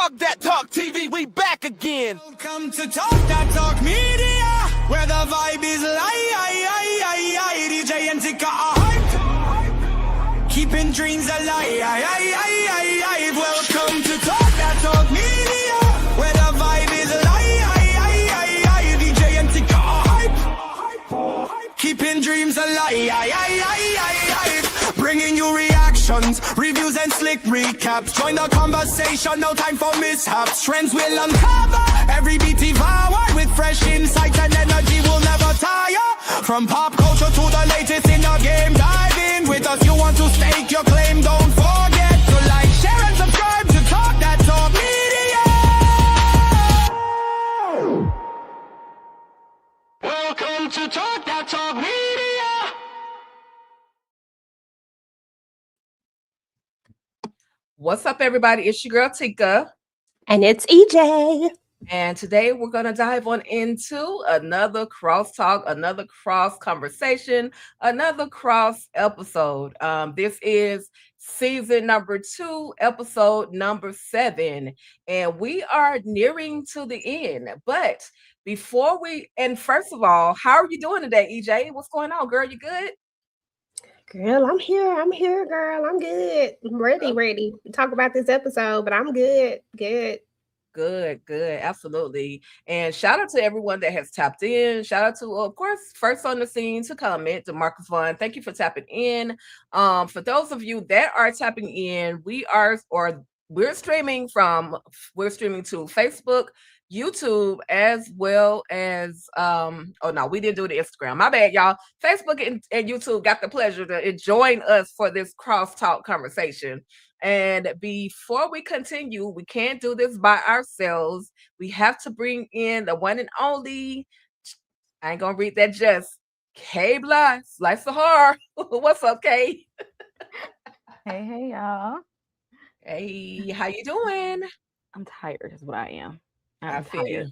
Talk That Talk TV, we back again. Welcome to Talk That Talk Media, where the vibe is live. DJ and Tika are hype, keeping dreams alive. Welcome to Talk That Talk Media, where the vibe is live. DJ and Tika are hype, keeping dreams alive. Bringing you reactions, reviews and slick recaps. Join the conversation, no time for mishaps. Trends will uncover, every beat devoured with fresh insights and energy will never tire. From pop culture to the latest in the game, dive in with us. You want to stake your claim, don't forget to like, share and subscribe to Talk That Talk Media. Welcome to Talk That Talk Media. What's up, everybody? It's your girl Tika. And it's EJ. And today we're going to dive on into another cross talk, another cross conversation, another cross episode. This is season number 2, episode number 7. And we are nearing to the end. But before first of all, how are you doing today, EJ? What's going on, girl? You good? Girl, I'm here, girl. I'm good. I'm ready to talk about this episode, but I'm good. Good. Absolutely. And shout out to everyone that has tapped in. Shout out to, of course, first on the scene to comment, to Marcus Vaughn. Thank you for tapping in. For those of you that are tapping in, we're streaming to Facebook, YouTube, as well as we didn't do the Instagram. My bad, y'all. Facebook and YouTube got the pleasure to join us for this crosstalk conversation. And before we continue, we can't do this by ourselves. We have to bring in the one and only, I ain't gonna read that, just Kay Bly, Slice of Horror. What's up, Kay? Hey, y'all. Hey, how you doing? I'm tired is what I am. I feel you.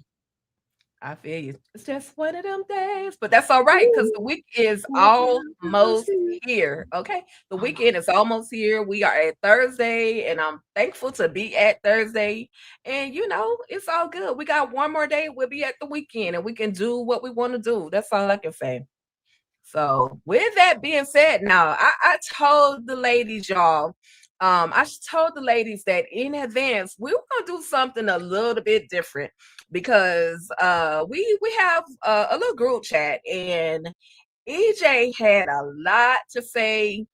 It's just one of them days, but that's all right because the week is almost here. Okay, the weekend is almost here. We are at Thursday, and I'm thankful to be at Thursday. And it's all good. We got one more day. We'll be at the weekend, and we can do what we want to do. That's all I can say. So, with that being said, now I told the ladies, y'all. I told the ladies that in advance we were gonna do something a little bit different because we have a little group chat, and EJ had a lot to say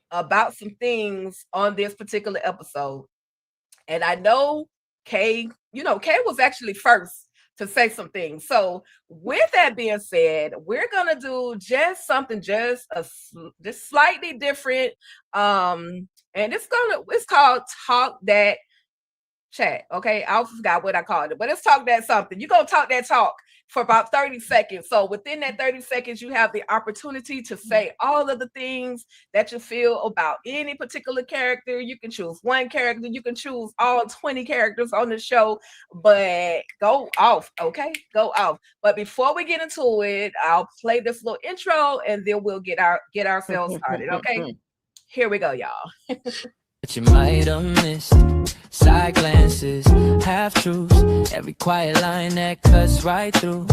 about some things on this particular episode. And I know Kay was actually first to say some things. So with that being said, we're gonna do just something just slightly different. And it's called Talk That Chat. Okay, I forgot what I called it, but it's Talk That something. You're gonna talk that talk for about 30 seconds. So within that 30 seconds, you have the opportunity to say all of the things that you feel about any particular character. You can choose one character, you can choose all 20 characters on the show, but go off, okay? Go off. But before we get into it, I'll play this little intro and then we'll get ourselves started. Okay. Here we go, y'all. But you might have missed side glances, half truths, every quiet line that cuts right through.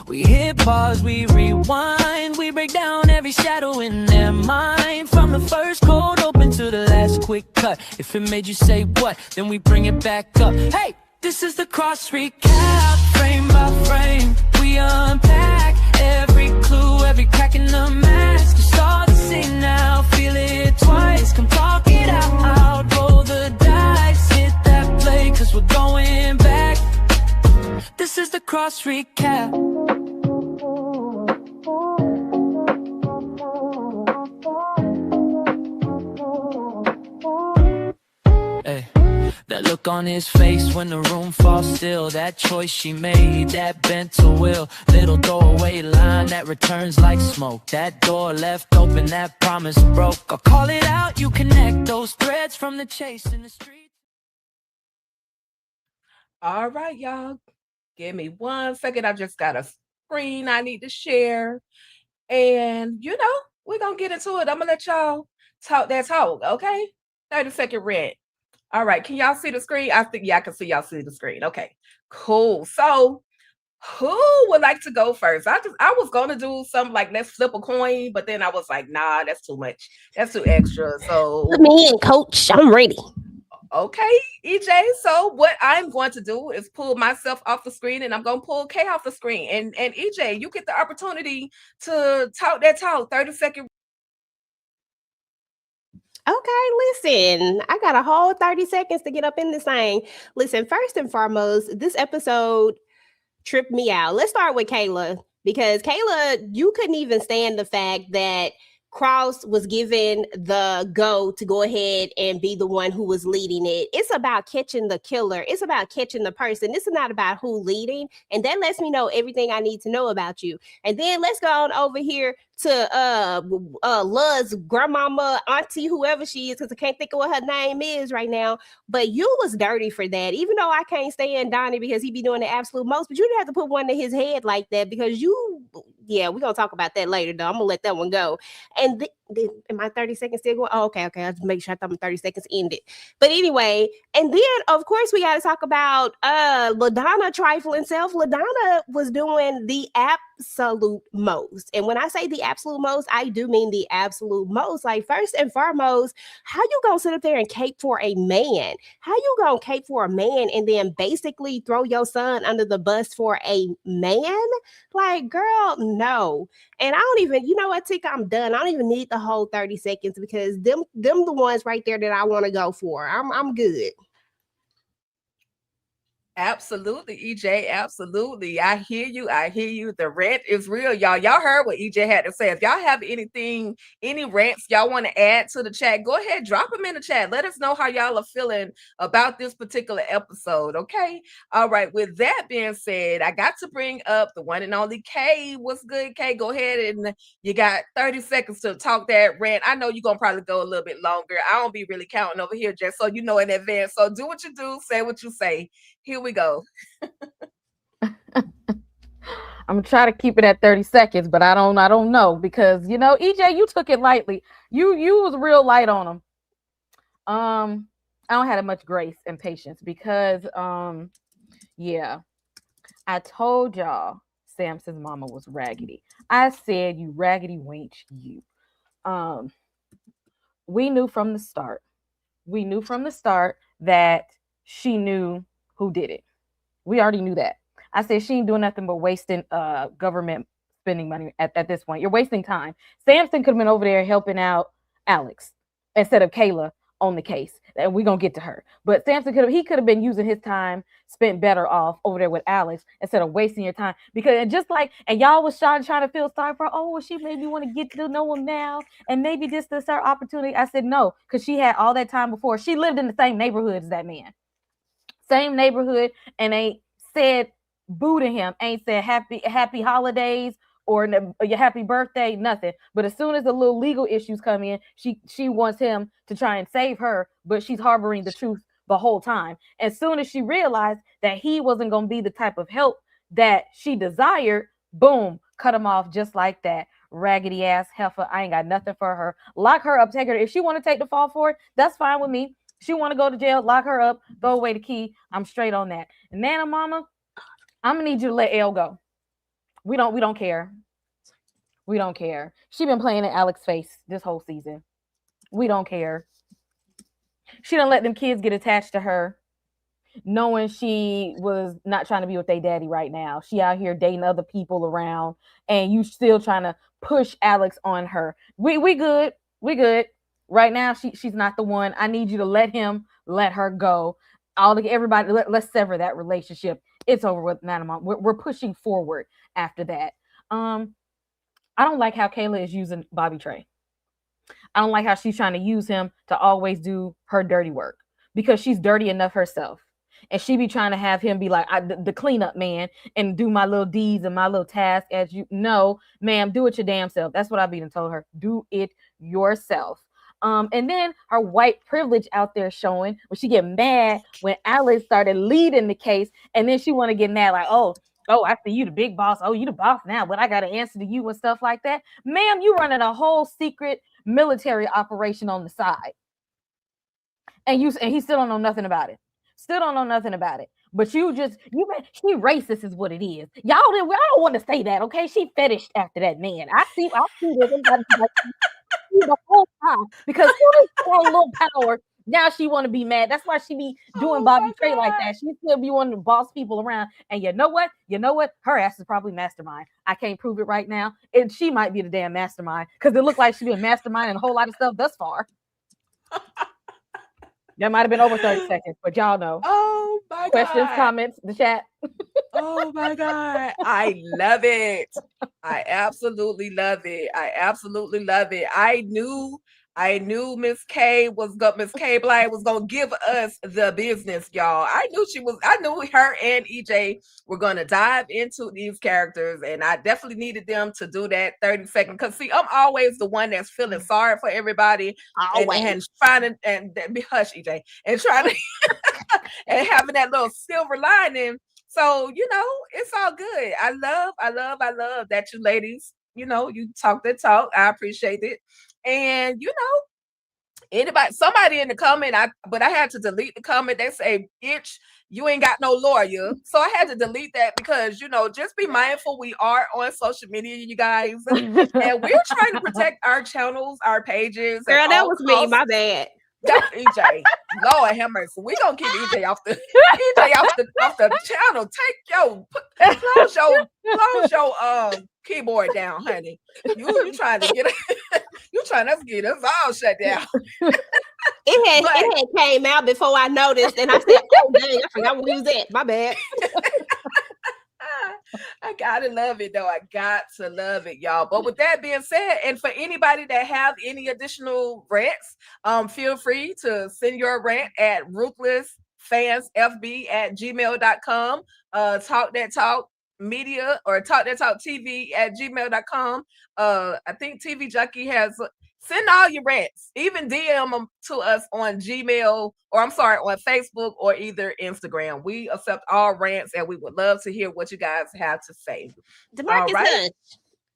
We hit pause, we rewind, we break down every shadow in their mind. From the first cold open to the last quick cut. If it made you say what, then we bring it back up. Hey, this is the cross recap, frame by frame. We unpack every clue, every crack in the mask. It's all the same now, feel it twice. Come talk it out, roll the dice, hit that play, cause we're going back. This is the cross recap. Hey. That look on his face when the room falls still. That choice she made, that bent to will. Little throwaway line that returns like smoke. That door left open, that promise broke. I'll call it out, you connect those threads from the chase in the street. All right, y'all. Give me 1 second. I just got a screen I need to share. And, we're going to get into it. I'm going to let y'all talk that talk, okay? 30-second rant. All right, can y'all see the screen? I think I can see y'all see the screen. Okay, cool. So who would like to go first? I was gonna do something like let's flip a coin, but then I was like, nah, that's too much. That's too extra. So Put me in, coach. I'm ready. okay, EJ. So what I'm going to do is pull myself off the screen, and I'm going to pull K off the screen. And EJ, you get the opportunity to talk that talk. 30-second. Okay, listen, I got a whole 30 seconds to get up in this thing. Listen, first and foremost, this episode tripped me out. Let's start with Kayla, because Kayla, you couldn't even stand the fact that Cross was given the go ahead and be the one who was leading it. It's about catching the killer. It's about catching the person. This is not about who leading. And that lets me know everything I need to know about you. And then let's go on over here to Luz grandmama, auntie, whoever she is, because I can't think of what her name is right now. But you was dirty for that. Even though I can't stand Donnie because he be doing the absolute most, but you didn't have to put one to his head like that, because we're gonna talk about that later though. I'm gonna let that one go. And am I 30 seconds still going? Oh, okay. I'll just make sure I thought my 30 seconds ended. But anyway, and then of course we got to talk about LaDonna trifling self. LaDonna was doing the absolute most. And when I say the absolute most, I do mean the absolute most. Like, first and foremost, how you gonna sit up there and cape for a man? How you gonna cape for a man and then basically throw your son under the bus for a man? Like, girl, no. And I don't even, you know what, Tika, I'm done. I don't even need the whole 30 seconds, because them the ones right there that I want to go for. I'm good. Absolutely, EJ. Absolutely. I hear you. I hear you. The rant is real, y'all. Y'all heard what EJ had to say. If y'all have any rants y'all want to add to the chat, go ahead, drop them in the chat. Let us know how y'all are feeling about this particular episode. Okay. All right. With that being said, I got to bring up the one and only Kay. What's good, Kay? Go ahead, and you got 30 seconds to talk that rant. I know you're gonna probably go a little bit longer. I don't be really counting over here, just so you know in advance. So do what you do, say what you say. Here we go. I'm gonna try to keep it at 30 seconds, but I don't know, because EJ, you took it lightly. You was real light on him. I don't have much grace and patience, because yeah, I told y'all Samson's mama was raggedy. I said, you raggedy wench, you. We knew from the start. We knew from the start that she knew who did it. We already knew that. I said she ain't doing nothing but wasting government spending money at this point. You're wasting time. Samson could have been over there helping out Alex instead of Kayla on the case. And we're going to get to her. But Samson could have been using his time spent better off over there with Alex instead of wasting your time. Because and y'all was trying to feel sorry for her. Oh, well, she made me want to get to know him now. And maybe this is her opportunity. I said no, because she had all that time before. She lived in the same neighborhood as that man. Same neighborhood, and ain't said boo to him, ain't said happy holidays or your happy birthday, nothing. But as soon as the little legal issues come in, she wants him to try and save her, but she's harboring the truth the whole time. As soon as she realized that he wasn't going to be the type of help that she desired, boom, cut him off just like that. Raggedy ass heifer. I ain't got nothing for her. Lock her up, take her. If she want to take the fall for it, that's fine with me. She want to go to jail, lock her up, throw away the key. I'm straight on that. And Nana Mama, I'm gonna need you to let Elle go. We don't care. We don't care. She been playing in Alex's face this whole season. We don't care. She done let them kids get attached to her, knowing she was not trying to be with their daddy right now. She out here dating other people around, and you still trying to push Alex on her. We good. We good. Right now, she's not the one. I need you to let her go. Everybody, let's sever that relationship. It's over with Nana Mom. We're pushing forward after that. I don't like how Kayla is using Bobby Trey. I don't like how she's trying to use him to always do her dirty work, because she's dirty enough herself. And she be trying to have him be like the cleanup man and do my little deeds and my little tasks. As you know, ma'am, do it your damn self. That's what I've been told her. Do it yourself. And then her white privilege out there showing when she get mad when Alex started leading the case, and then she want to get mad like, oh, I see you the big boss. Oh, you the boss now, but I got to answer to you and stuff like that. Ma'am, you running a whole secret military operation on the side. and he still don't know nothing about it. Still don't know nothing about it. But she racist is what it is. Y'all I don't want to say that, okay? She fetished after that man. I see this the whole time because she has a little power. Now she want to be mad. That's why she be doing Bobby Trey like that. She still be wanting to boss people around. And you know what? Her ass is probably mastermind. I can't prove it right now. And she might be the damn mastermind because it looked like she been mastermind and a whole lot of stuff thus far. That might have been over 30 seconds, but y'all know. Oh my Questions, God. comments, the chat. Oh my God. I love it. I absolutely love it. I knew Miss K Blythe was gonna give us the business, y'all. I knew her and EJ were gonna dive into these characters, and I definitely needed them to do that 30-second. Because see, I'm always the one that's feeling sorry for everybody and trying to and be hush, EJ, and trying to and having that little silver lining. So, it's all good. I love that you ladies, you talk the talk. I appreciate it. And, somebody in the comment, but I had to delete the comment. They say, "Bitch, you ain't got no lawyer." So I had to delete that because, just be mindful. We are on social media, you guys, and we're trying to protect our channels, our pages. Girl, that was me. My bad. EJ, Lord have mercy. We gonna keep EJ off the channel. Close your keyboard down, honey. You trying to get us get us all shut down. It had came out before I noticed, and I said, "Oh dang, I forgot what was that. My bad." I gotta love it though. I got to love it, y'all. But with that being said, and for anybody that have any additional rants, feel free to send your rant at ruthlessfansfb@gmail.com. Talk that talk media or talk that talk TV@gmail.com. I think TV Junkie has. Send all your rants, even DM them to us on Gmail, on Facebook or either Instagram. We accept all rants and we would love to hear what you guys have to say. DeMarcus Hush.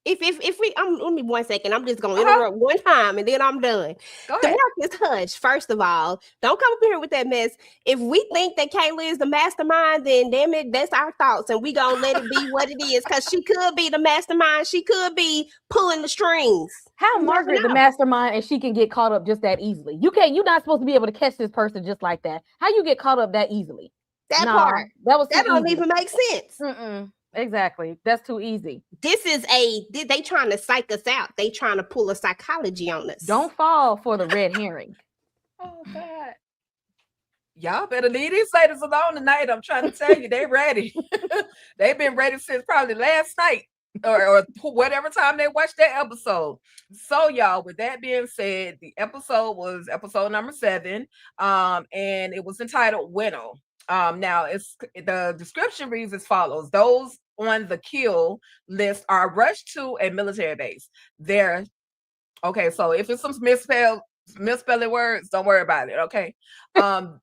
If we let me 1 second. I'm just gonna interrupt one time and then I'm done. Go ahead. DeMarcus Hush, first of all, don't come up here with that mess. If we think that Kayla is the mastermind, then damn it, that's our thoughts, and we gonna let it be what it is. Because she could be the mastermind, she could be pulling the strings. How Margaret the mastermind and she can get caught up just that easily? You're not supposed to be able to catch this person just like that. How you get caught up that easily? That part. That don't easy. even make sense. Exactly. That's too easy. They trying to psych us out. They trying to pull a psychology on us. Don't fall for the red herring. Oh God. Y'all better leave these ladies alone tonight. I'm trying to tell you, they ready. They've been ready since probably last night or whatever time they watched that episode. So y'all, with that being said, the episode was episode number 7. And it was entitled Winnow. Now the description reads as follows: those on the kill list are rushed to a military base. So if it's some misspelling words, don't worry about it. Okay. The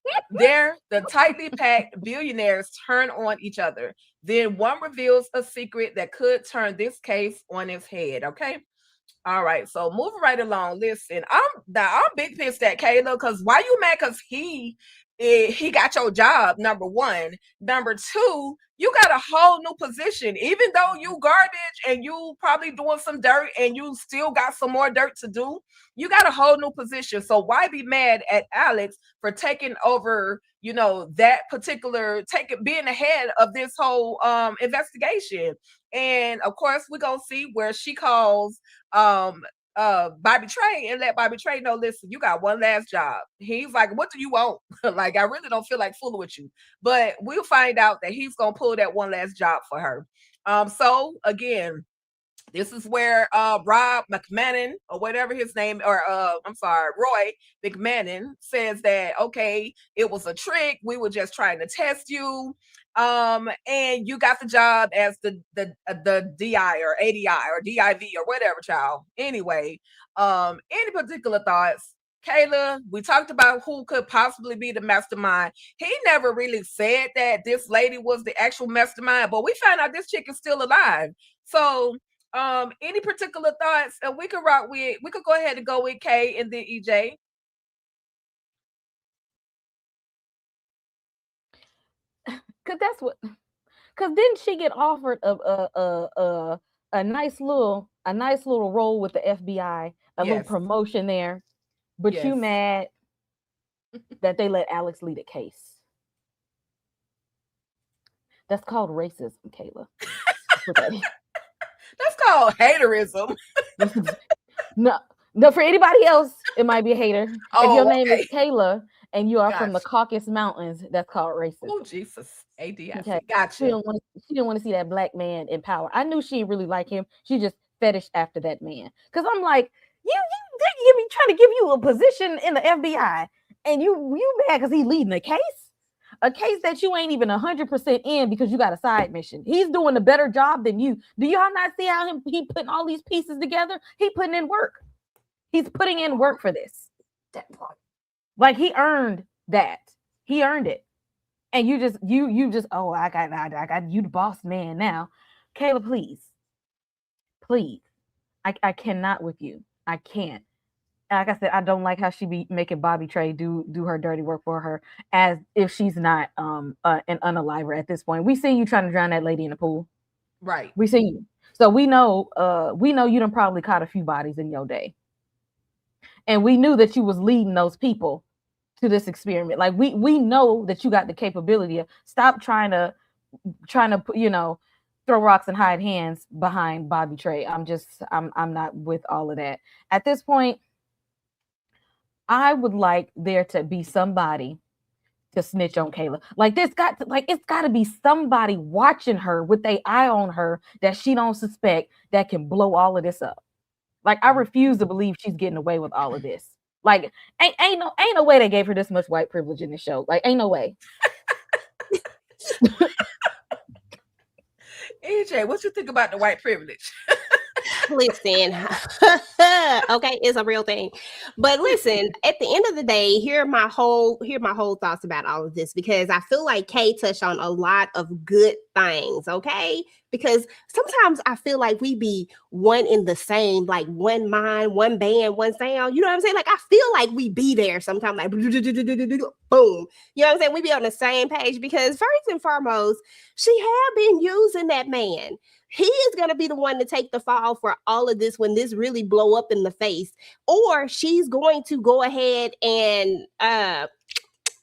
tightly packed billionaires turn on each other. Then one reveals a secret that could turn this case on its head. Okay. All right. So moving right along. Listen, I'm big pissed at Kayla because why you mad? Because he got your job, number 1. Number 2, you got a whole new position. Even though you garbage and you probably doing some dirt and you still got some more dirt to do, you got a whole new position. So why be mad at Alex for taking over, that particular, being the head of this whole investigation? And of course, we're going to see where she calls Bobby Trey and let Bobby Trey know, listen, you got one last job. He's like, what do you want? Like, I really don't feel like fooling with you. But we'll find out that he's going to pull that one last job for her. So again, this is where Rob McMahon or whatever his name, or Roy McMahon says that, okay, it was a trick. We were just trying to test you. And you got the job as the DI or ADI or DIV or whatever, child. Anyway, any particular thoughts? Kayla, we talked about who could possibly be the mastermind. He never really said that this lady was the actual mastermind, but we found out this chick is still alive. So any particular thoughts? And we could go ahead and go with Kay and then EJ. Cause that's what. Cause didn't she get offered a nice little role with the FBI, a little Yes. promotion there, but you Yes. mad that they let Alex lead a case? That's called racism, Kayla. That's what that is. That's called haterism. No, for anybody else, it might be a hater. If your name is Kayla and you are from the Gotcha. Caucasus Mountains, that's called racism. Oh, Jesus. ADIC. Okay. She Gotcha. didn't want to see that black man in power. I knew she didn't really like him. She just fetished after that man. Because I'm like, you trying to give you a position in the FBI, and you mad because he's leading a case that you ain't even 100% in because you got a side mission. He's doing a better job than you. Do y'all not see how he putting all these pieces together? He putting in work. He's putting in work for this. That part. Like he earned that. He earned it. And you just oh, I got you the boss man now. Kayla, please. I cannot with you. I can't. Like I said, I don't like how she be making Bobby Trey do her dirty work for her as if she's not an unaliver at this point. We see you trying to drown that lady in the pool. Right. We see you. So we know you done probably caught a few bodies in your day. And we knew that you was leading those people to this experiment. Like we know that you got the capability of stop trying to throw rocks and hide hands behind Bobby Trey. I'm not with all of that. At this point, I would like there to be somebody to snitch on Kayla. Like it's got to be somebody watching her with their eye on her that she don't suspect that can blow all of this up. Like I refuse to believe she's getting away with all of this. Like ain't no way they gave her this much white privilege in the show. Like ain't no way. AJ, what you think about the white privilege? Listen, okay, it's a real thing. But listen, at the end of the day, here are my whole thoughts about all of this, because I feel like Kay touched on a lot of good things, okay? Because sometimes I feel like we be one in the same, like one mind, one band, one sound. You know what I'm saying? Like I feel like we be there sometimes, like boom. You know what I'm saying? We be on the same page, because first and foremost, she had been using that man. He is going to be the one to take the fall for all of this when this really blow up in the face, or she's going to go ahead and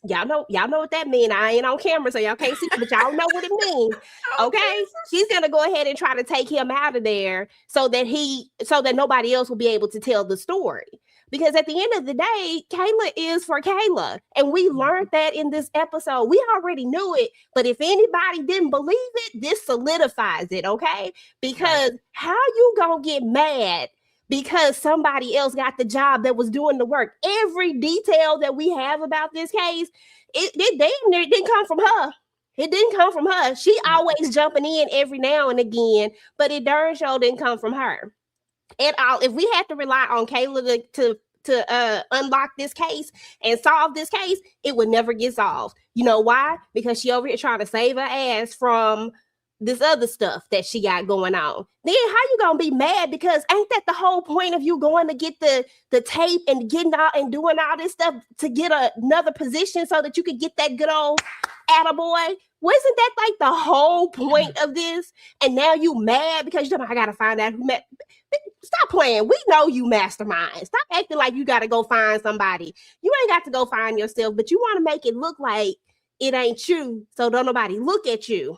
y'all know what that means. I ain't on camera, so y'all can't see, but y'all know what it means. Okay, she's gonna go ahead and try to take him out of there so that nobody else will be able to tell the story. Because at the end of the day, Kayla is for Kayla. And we learned that in this episode. We already knew it, but if anybody didn't believe it, this solidifies it, okay? Because how you gonna get mad because somebody else got the job that was doing the work? Every detail that we have about this case, it didn't come from her. It didn't come from her. She always jumping in every now and again, but it darn sure didn't come from her at all. If we had to rely on Kayla to unlock this case and solve this case, it would never get solved. You know why? Because she over here trying to save her ass from this other stuff that she got going on. Then how you gonna be mad? Because ain't that the whole point of you going to get the tape and getting out and doing all this stuff to get another position so that you could get that good old attaboy? Wasn't that like the whole point of this? And now you mad because you're like, I gotta find out who met. Stop playing. We know you mastermind. Stop acting like you gotta go find somebody. You ain't got to go find yourself, but you want to make it look like it ain't you, so don't nobody look at you.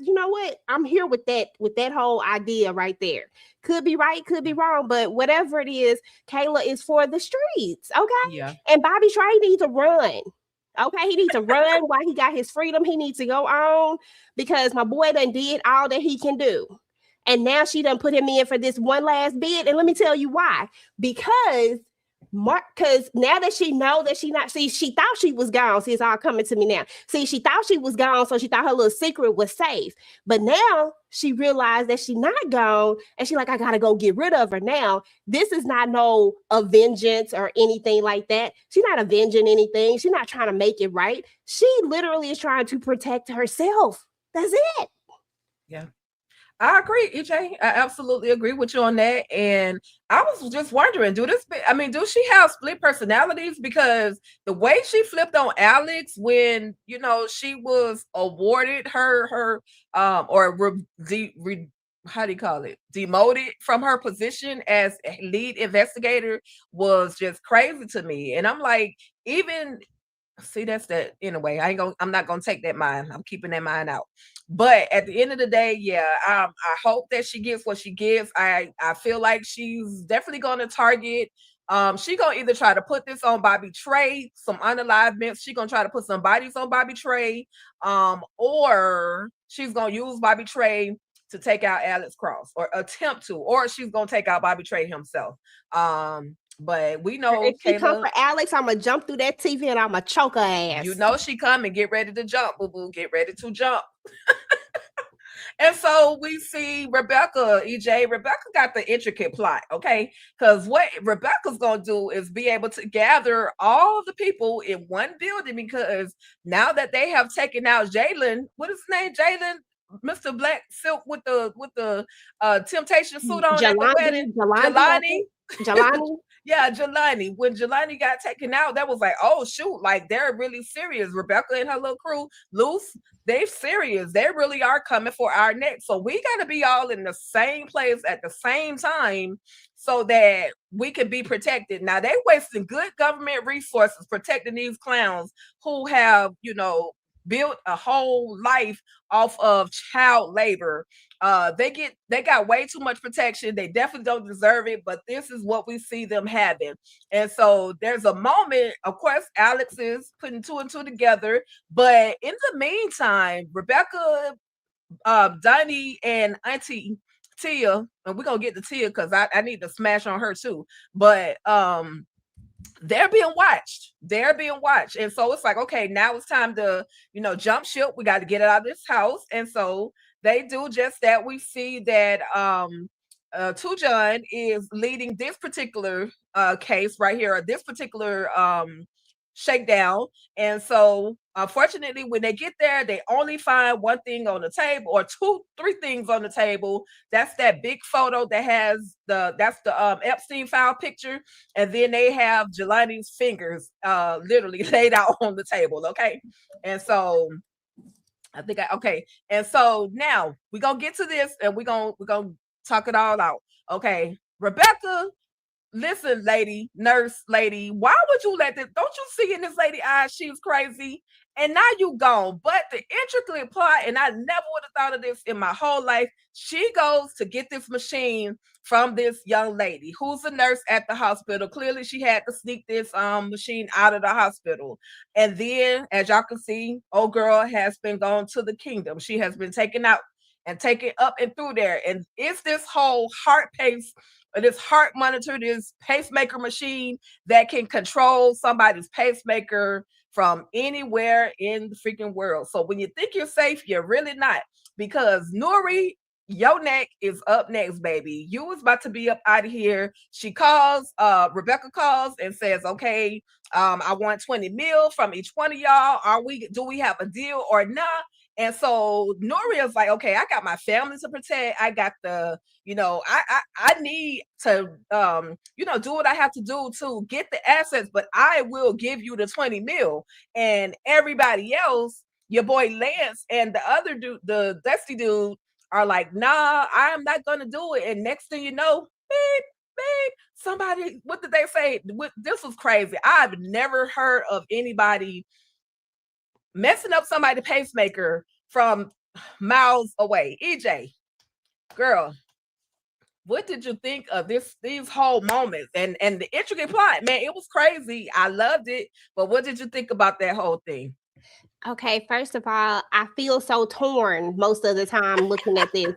You know what? I'm here with that whole idea right there. Could be right, could be wrong, but whatever it is, Kayla is for the streets, okay? Yeah. And Bobby Trey needs to run. Okay, he needs to run while he got his freedom. He needs to go on, because my boy done did all that he can do. And now she done put him in for this one last bid. And let me tell you why. Because now that she know that she thought she was gone. See, it's all coming to me now. See, she thought she was gone, so she thought her little secret was safe. But now she realized that she's not gone, and she's like, I gotta go get rid of her now. This is not no vengeance or anything like that. She's not avenging anything. She's not trying to make it right. She literally is trying to protect herself. That's it. Yeah. I agree, EJ. I absolutely agree with you on that. And I was just wondering, do she have split personalities? Because the way she flipped on Alex when she was awarded her how do you call it? Demoted from her position as lead investigator was just crazy to me. And I'm like, even see, that's that anyway. I'm not gonna take that mind. I'm keeping that mind out. But at the end of the day, yeah, I hope that she gets what she gets. I feel like she's definitely gonna target. She gonna either try to put this on Bobby Trey, some unalivements. She gonna try to put some bodies on Bobby Trey, or she's gonna use Bobby Trey to take out Alex Cross, or attempt to, or she's gonna take out Bobby Trey himself. But we know if she come Kayla, for Alex, I'm gonna jump through that TV and I'm gonna choke her ass. you know she coming. Get ready to jump, boo boo. Get ready to jump. And so we see Rebecca, EJ. Rebecca got the intricate plot, okay? Because what Rebecca's gonna do is be able to gather all the people in one building, because now that they have taken out Jalen, what is his name? Jalen, Mr. Black Silk with the temptation suit on at the wedding. Jelani. Yeah, Jelani. When Jelani got taken out, that was like, oh shoot, like they're really serious. Rebecca and her little crew, loose, they're serious. They really are coming for our neck. So we got to be all in the same place at the same time so that we can be protected. Now they wasting good government resources protecting these clowns who have, built a whole life off of child labor. They got way too much protection. They definitely don't deserve it, but this is what we see them having. And so there's a moment, of course, Alex is putting two and two together, but in the meantime, Rebecca, Donnie, and Auntie Tia, and we're gonna get to Tia because I need to smash on her too, but they're being watched. And so it's like, okay, now it's time to, jump ship. We got to get it out of this house. And so they do just that. We see that Tujon is leading this particular case right here, or this particular shakedown. And so unfortunately, when they get there, they only find one thing on the table, or three things on the table. That's that big photo that has that's the Epstein file picture, and then they have Jelani's fingers literally laid out on the table. Okay, and so and so now we're gonna get to this, and we're gonna talk it all out. Okay, Rebecca. Listen, nurse lady, why would you let this? Don't you see in this lady eyes she's crazy? And now you gone. But the intricate plot, and I never would have thought of this in my whole life. She goes to get this machine from this young lady who's a nurse at the hospital. Clearly, she had to sneak this machine out of the hospital. And then, as y'all can see, old girl has been gone to the kingdom. She has been taken out and taken up and through there. And it's this whole this heart monitor, this pacemaker machine that can control somebody's pacemaker from anywhere in the freaking world. So when you think you're safe, you're really not, because Nuri, your neck is up next, baby. You was about to be up out of here. She calls, Rebecca calls and says, okay, I want 20 mil from each one of y'all. Do we have a deal or not? And so Nuri is like, okay, I got my family to protect. I got the, I need to, do what I have to do to get the assets, but I will give you the 20 mil. And everybody else, your boy Lance and the other dude, the Dusty dude, are like, nah, I am not going to do it. And next thing you know, beep, somebody, what did they say? This was crazy. I've never heard of anybody messing up somebody's pacemaker from miles away. EJ, girl, what did you think of these whole moments and the intricate plot? Man, it was crazy. I loved it. But what did you think about that whole thing? Okay, first of all, I feel so torn most of the time looking at this.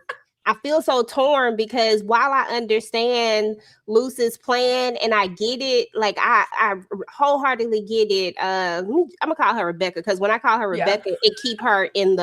I feel so torn because while I understand Luce's plan and I get it, like I wholeheartedly get it. I'm gonna call her Rebecca because when I call her Rebecca, it keep her in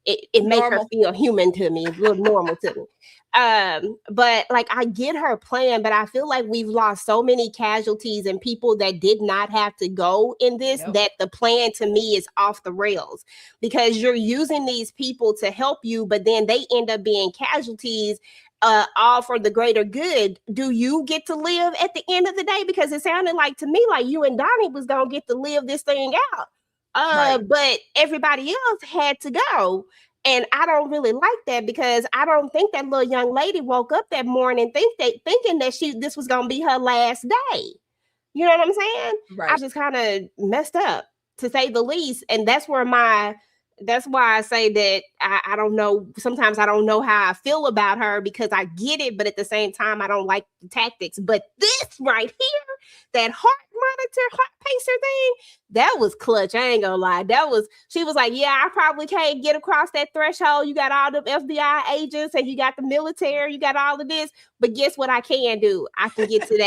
it make her feel human to me, real normal to me. But like I get her plan, but I feel like we've lost so many casualties and people that did not have to go in this, that the plan to me is off the rails, because you're using these people to help you, but then they end up being casualties, all for the greater good. Do you get to live at the end of the day? Because it sounded like to me like you and Donnie was gonna get to live this thing out. But everybody else had to go. And I don't really like that, because I don't think that little young lady woke up that morning thinking that this was gonna be her last day. You know what I'm saying? Right. I just kind of messed up, to say the least. And that's why I say that I don't know. Sometimes I don't know how I feel about her, because I get it, but at the same time, I don't like the tactics. But this right here, that heart pacer thing, that was clutch. I ain't gonna lie. She was like, yeah, I probably can't get across that threshold. You got all the FBI agents and you got the military, you got all of this. But guess what I can do? I can get to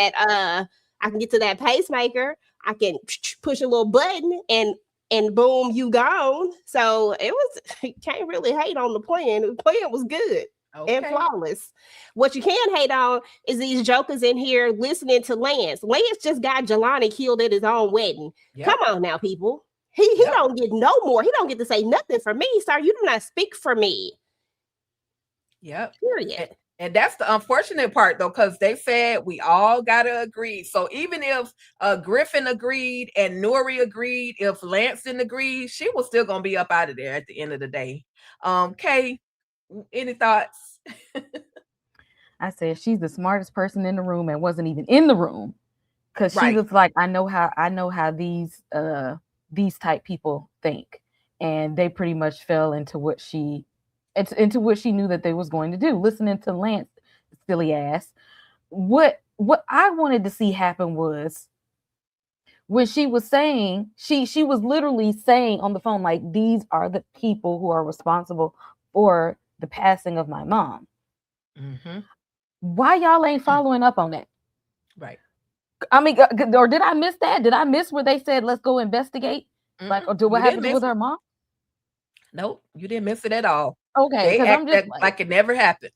that pacemaker. I can push a little button and boom, you gone. So you can't really hate on the plan. The plan was good and flawless. What you can hate on is these jokers in here listening to Lance. Lance just got Jelani killed at his own wedding. Come on now, people. He don't get no more. He don't get to say nothing for me, sir. You do not speak for me. Yep. Period. And that's the unfortunate part, though, because they said we all gotta agree. So even if Griffin agreed and Nori agreed, if Lanston agreed, she was still gonna be up out of there at the end of the day. Kay, any thoughts? I said she's the smartest person in the room and wasn't even in the room, because she was like, I know how these type people think, and they pretty much fell into what she knew that they was going to do. Listening to Lance, silly ass. What I wanted to see happen was when she was saying, she was literally saying on the phone, like, these are the people who are responsible for the passing of my mom. Mm-hmm. Why y'all ain't following up on that? Right. I mean, or did I miss that? Did I miss where they said, let's go investigate? Mm-hmm. Like, or what happened with her mom? Nope, you didn't miss it at all. Okay, because I'm just like it never happened.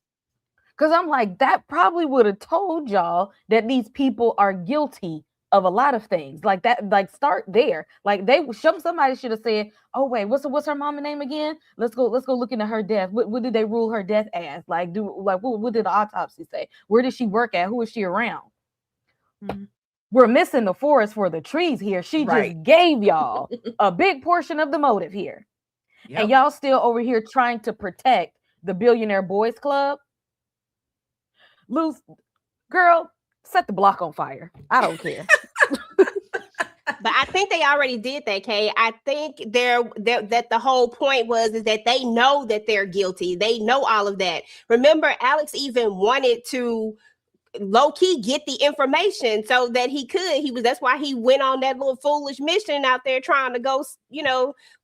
Because I'm like, that probably would have told y'all that these people are guilty of a lot of things. Like that, like start there. Like somebody should have said, oh wait, what's her mama name again? Let's go look into her death. What did they rule her death as? Like, what did the autopsy say? Where did she work at? Who is she around? Mm-hmm. We're missing the forest for the trees here. She just gave y'all a big portion of the motive here. Yep. And y'all still over here trying to protect the Billionaire Boys Club. Luce, girl, set the block on fire. I don't care. But I think they already did that, Kay. I think that the whole point is that they know that they're guilty. They know all of that. Remember, Alex even wanted to low-key get the information so that that's why he went on that little foolish mission out there trying to go,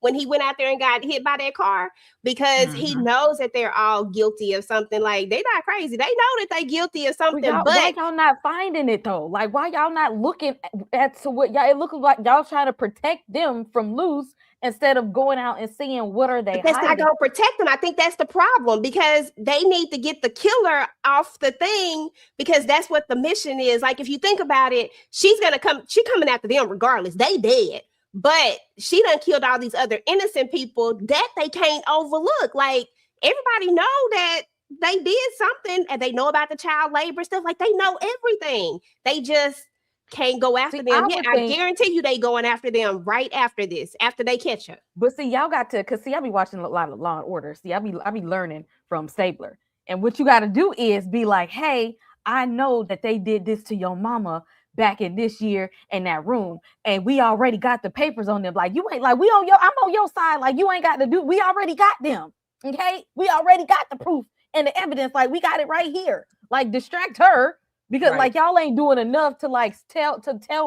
when he went out there and got hit by that car, because he knows that they're all guilty of something. Like, they're not crazy. They know that they're guilty of something, but why y'all not finding it though? Like, why y'all not looking at what y'all, it looks like y'all trying to protect them from Luce instead of going out and seeing what are they hiding. That's not going to protect them. I think that's the problem, because they need to get the killer off the thing, because that's what the mission is. Like, if you think about it, she's coming after them regardless. They dead, but she done killed all these other innocent people that they can't overlook. Like, everybody know that they did something, and they know about the child labor stuff. Like, they know everything. They just can't go after them. I guarantee you they going after them right after this, after they catch her. But see, y'all got to, because see, I be watching a lot of Law and Order. See, I be learning from Stabler. And what you got to do is be like, hey, I know that they did this to your mama back in this year in that room, and we already got the papers on them. Like, you ain't like, I'm on your side. Like, you ain't got to do, we already got them. Okay. We already got the proof and the evidence. Like, we got it right here. Like, distract her. Because like y'all ain't doing enough to like tell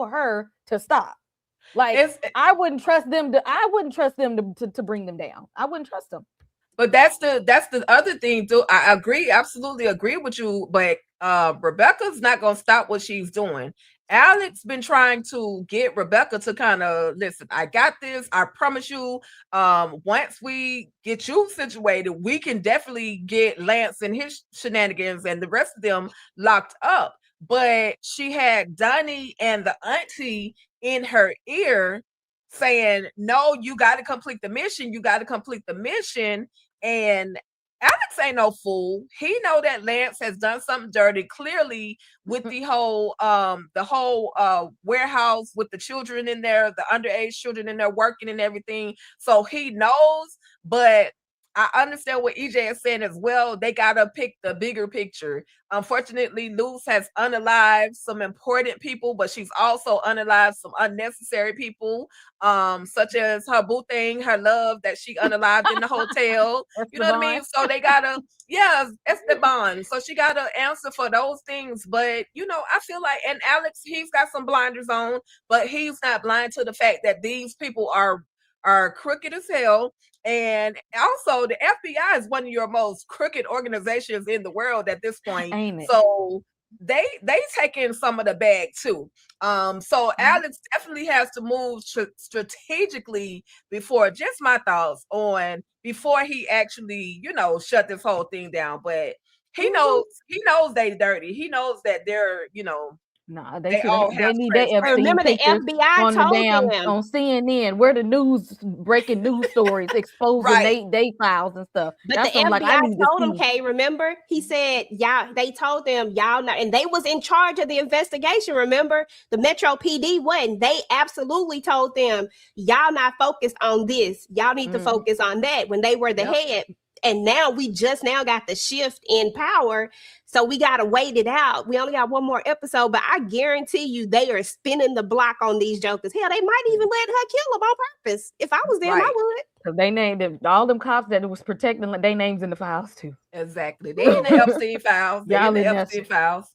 her to stop. Like, I wouldn't trust them to bring them down. I wouldn't trust them. But that's the other thing too. I absolutely agree with you. But Rebecca's not gonna stop what she's doing. Alex been trying to get Rebecca to kind of listen. I got this. I promise you. Once we get you situated, we can definitely get Lance and his shenanigans and the rest of them locked up. But she had Donnie and the auntie in her ear saying, "No, you got to complete the mission. You got to complete the mission." And Alex ain't no fool. He know that Lance has done something dirty. Clearly, with the whole warehouse with the children in there, the underage children in there working and everything. So he knows, but I understand what EJ is saying as well. They gotta pick the bigger picture. Unfortunately, Luz has unalived some important people, but she's also unalived some unnecessary people, such as her boo thing, her love that she unalived in the hotel. You know what I mean? So they gotta, yeah, Esteban. So she gotta answer for those things. But you know, I feel like, and Alex, he's got some blinders on, but he's not blind to the fact that these people are crooked as hell. And also, the FBI is one of your most crooked organizations in the world at this point. Ain't it? So they taking some of the bag too. So Alex definitely has to move strategically before. Just my thoughts on before he actually, you know, shut this whole thing down. But he knows they dirty. He knows that they're, you know, Nah, they all they have need their friends. Epstein Remember, the pictures FBI on the told damn them. on CNN. Where the news breaking news stories exposing Right. they files and stuff. But That's the something like I FBI need to told them, see. Kay, remember? He said, y'all, they told them, y'all not, and they was in charge of the investigation, remember? The Metro PD wasn't. They absolutely told them, y'all not focused on this. Y'all need to focus on that when they were the head. And now we just now got the shift in power. So we got to wait it out. We only got one more episode, but I guarantee you they are spinning the block on these jokers. Hell, they might even let her kill them on purpose. If I was them, I would. So they named them, all them cops that was protecting their names in the files too. Exactly. They in the Epstein files. They Y'all in the in that Epstein shit. files.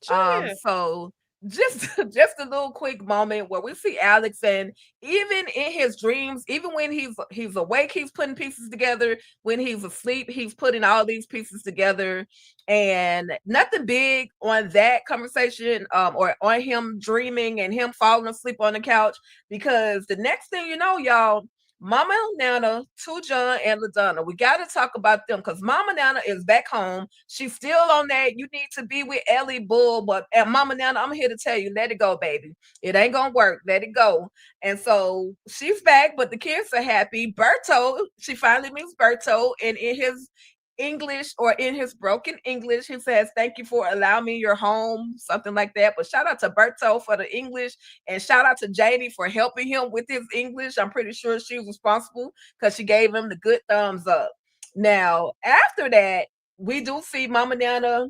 Sure. So just a little quick moment where we see Alex, and even in his dreams, even when he's awake, he's putting pieces together. When he's asleep, he's putting all these pieces together. And nothing big on that conversation, or on him dreaming and him falling asleep on the couch, because the next thing you know, y'all, Mama Nana, Tujon, and LaDonna, we got to talk about them because Mama Nana is back home. She's still on that. You need to be with Ellie Bull, but and Mama Nana, I'm here to tell you, let it go, baby. It ain't gonna work. Let it go. And so she's back, but the kids are happy. Berto, she finally meets Berto, and in his English, or in his broken English, he says, "Thank you for allowing me your home," something like that. But shout out to Berto for the English, and shout out to Janie for helping him with his English. I'm pretty sure she was responsible because she gave him the good thumbs up. Now, after that, we do see Mama Nana.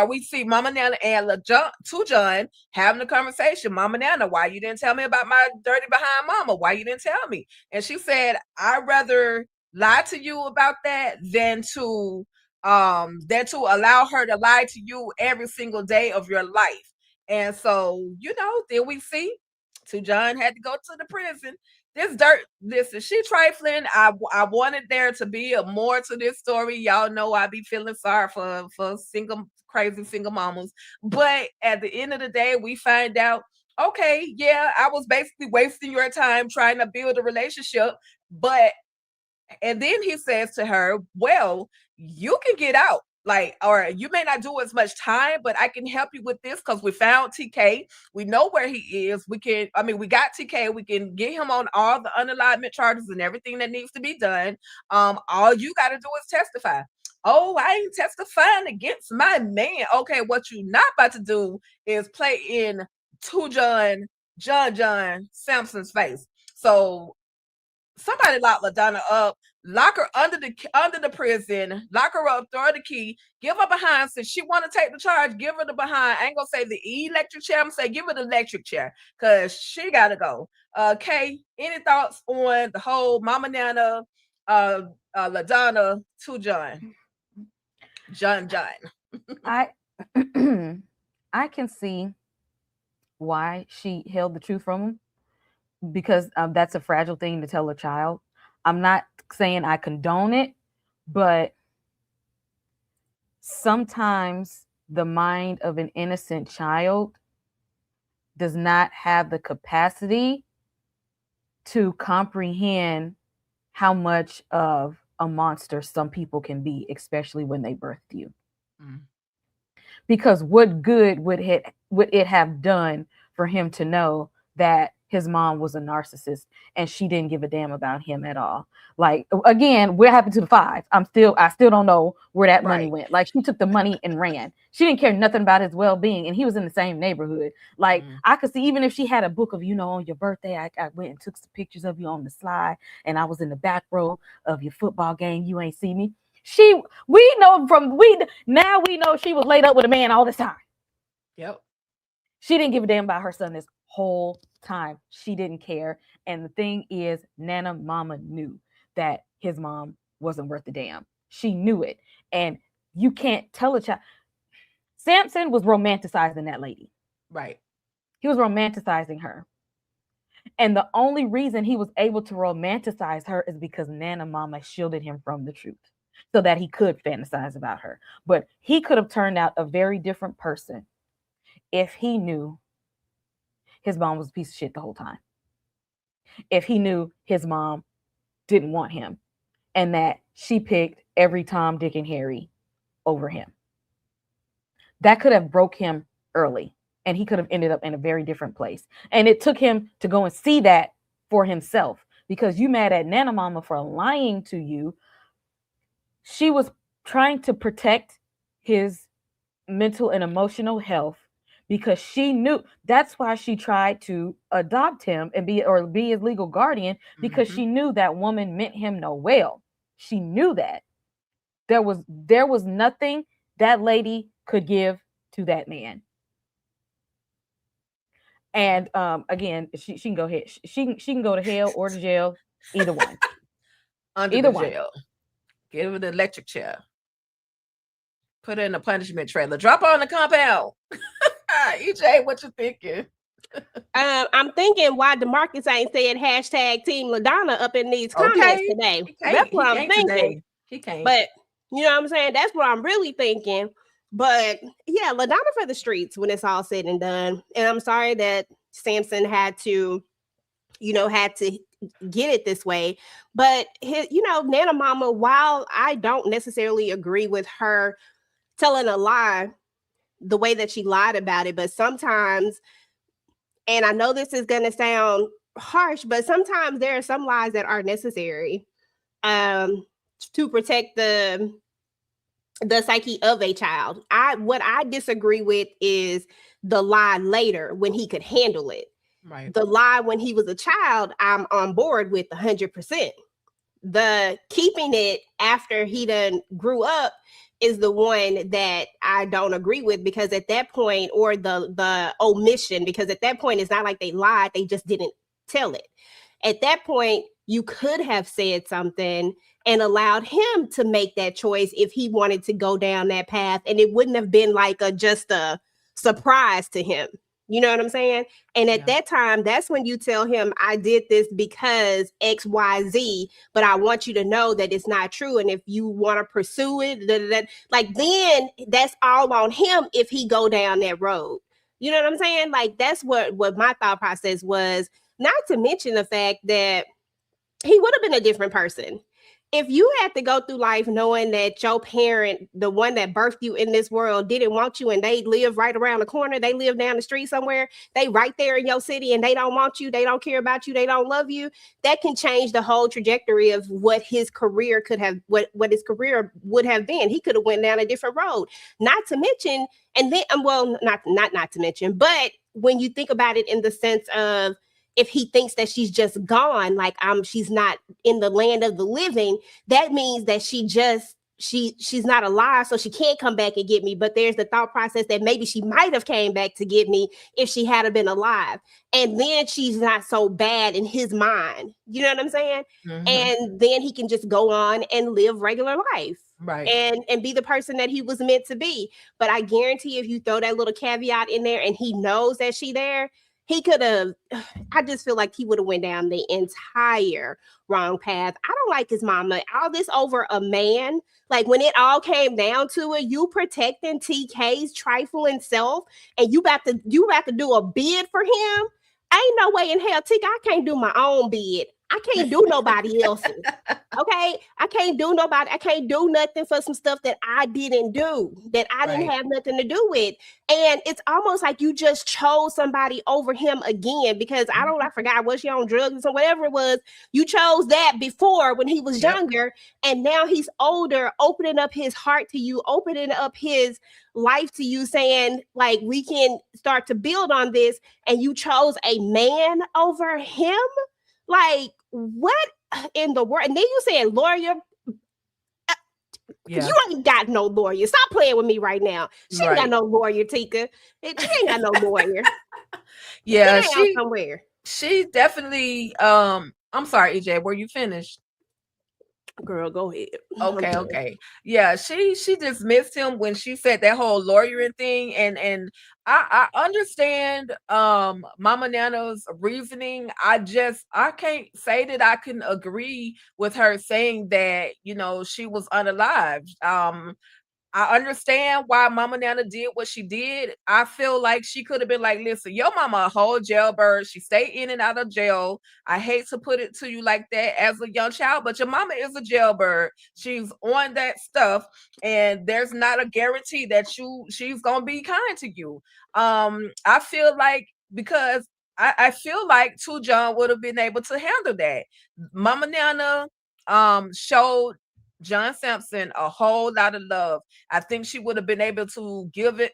We see Mama Nana and Tujon having a conversation. Mama Nana, why you didn't tell me about my dirty behind mama? Why you didn't tell me? And she said, I'd rather lie to you about that than to allow her to lie to you every single day of your life. And so, you know, then we see Tujon had to go to the prison. This dirt, listen, she trifling. I wanted there to be a more to this story. Y'all know I be feeling sorry for crazy single mamas. But at the end of the day, we find out, okay, yeah, I was basically wasting your time trying to build a relationship. But and then he says to her, well, you can get out. Like, or you may not do as much time, but I can help you with this because we found TK. We know where he is. We got TK. We can get him on all the unalignment charges and everything that needs to be done. All you got to do is testify. Oh, I ain't testifying against my man. Okay, what you not about to do is play in John Sampson's face. So somebody lock LaDonna up, lock her under the prison, lock her up, throw her the key, give her behind. Since she want to take the charge, give her the behind. I ain't gonna say the electric chair. I'm gonna say give her the electric chair because she gotta go. Kay, any thoughts on the whole Mama Nana, LaDonna to John? I I can see why she held the truth from him, because that's a fragile thing to tell a child. I'm not saying I condone it, but sometimes the mind of an innocent child does not have the capacity to comprehend how much of a monster some people can be, especially when they birthed you. Mm. Because what good would it have done for him to know that his mom was a narcissist and she didn't give a damn about him at all? Like, again, what happened to the 5? I still don't know where that money went. Like, she took the money and ran. She didn't care nothing about his well-being, and he was in the same neighborhood. Like, I could see, even if she had a book of, on your birthday, I went and took some pictures of you on the slide, and I was in the back row of your football game. You ain't see me. We know she was laid up with a man all this time. Yep. She didn't give a damn about her son this whole time. She didn't care. And the thing is, Nana Mama knew that his mom wasn't worth a damn. She knew it. And you can't tell a child. Samson was romanticizing that lady. Right. He was romanticizing her. And the only reason he was able to romanticize her is because Nana Mama shielded him from the truth so that he could fantasize about her. But he could have turned out a very different person if he knew his mom was a piece of shit the whole time. If he knew his mom didn't want him and that she picked every Tom, Dick, and Harry over him. That could have broke him early, and he could have ended up in a very different place. And it took him to go and see that for himself, because you mad at Nana Mama for lying to you. She was trying to protect his mental and emotional health because she knew. That's why she tried to adopt him and be his legal guardian, because she knew that woman meant him no well. She knew that there was nothing that lady could give to that man. And again, she can go ahead. She can go to hell or to jail. Either one. Either one. Jail. Give her the electric chair. Put her in the punishment trailer. Drop her on the compound. EJ, what you thinking? I'm thinking why DeMarcus ain't said hashtag Team LaDonna up in these comments today. That's what I'm thinking. He can't. But you know what I'm saying? That's what I'm really thinking. But yeah, LaDonna for the streets when it's all said and done. And I'm sorry that Samson had to get it this way. But Nana Mama, while I don't necessarily agree with her telling a lie the way that she lied about it, but sometimes, and I know this is going to sound harsh, but sometimes there are some lies that are necessary to protect the psyche of a child. What I disagree with is the lie later when he could handle it. Right. The lie when he was a child, I'm on board with 100%. The keeping it after he done grew up is the one that I don't agree with, because at that point, or the omission, because at that point it's not like they lied, they just didn't tell it. At that point, you could have said something and allowed him to make that choice if he wanted to go down that path, and it wouldn't have been like just a surprise to him. You know what I'm saying? And at that time, that's when you tell him, I did this because X, Y, Z, but I want you to know that it's not true. And if you want to pursue it, then that's all on him if he go down that road. You know what I'm saying? Like, that's what my thought process was, not to mention the fact that he would have been a different person. If you had to go through life knowing that your parent, the one that birthed you in this world, didn't want you, and they live right around the corner, they live down the street somewhere, they right there in your city, and they don't want you, they don't care about you, they don't love you, that can change the whole trajectory of what his career could have, what his career would have been. He could have went down a different road. Not to mention, and then, not to mention, but when you think about it in the sense of, if he thinks that she's just gone, like she's not in the land of the living, that means that she's not alive, so she can't come back and get me. But there's the thought process that maybe she might have came back to get me if she had been alive. And then she's not so bad in his mind. You know what I'm saying? Mm-hmm. And then he can just go on and live regular life. Right. And be the person that he was meant to be. But I guarantee if you throw that little caveat in there and he knows that she's there, he could have, I just feel like he would have went down the entire wrong path. I don't like his mama. All this over a man. Like when it all came down to it, you protecting TK's trifling self, and you about to do a bid for him. Ain't no way in hell, Tika, I can't do my own bid. I can't do nobody else's. Okay. I can't do nothing for some stuff that I didn't do, that I didn't have nothing to do with. And it's almost like you just chose somebody over him again, because I forgot, was she on drugs or whatever it was. You chose that before when he was younger, and now he's older, opening up his heart to you, opening up his life to you, saying like, we can start to build on this, and you chose a man over him. Like, what in the world? And then you saying lawyer. You ain't got no lawyer. Stop playing with me right now. She ain't got no lawyer, Tika. She ain't got no lawyer. She definitely. I'm sorry, EJ. Were you finished? Girl, go ahead. Okay. Yeah, she dismissed him when she said that whole lawyering thing, and I understand Mama Nana's reasoning. I can't say that I can agree with her saying that, you know, she was unalived. I understand why Mama Nana did what she did. I feel like she could have been like, listen, your mama a whole jailbird. She stay in and out of jail. I hate to put it to you like that as a young child, but your mama is a jailbird. She's on that stuff, and there's not a guarantee that she's gonna be kind to you. I feel like, because I feel like Tujon would have been able to handle that. Mama Nana showed John Sampson a whole lot of love. I think she would have been able to given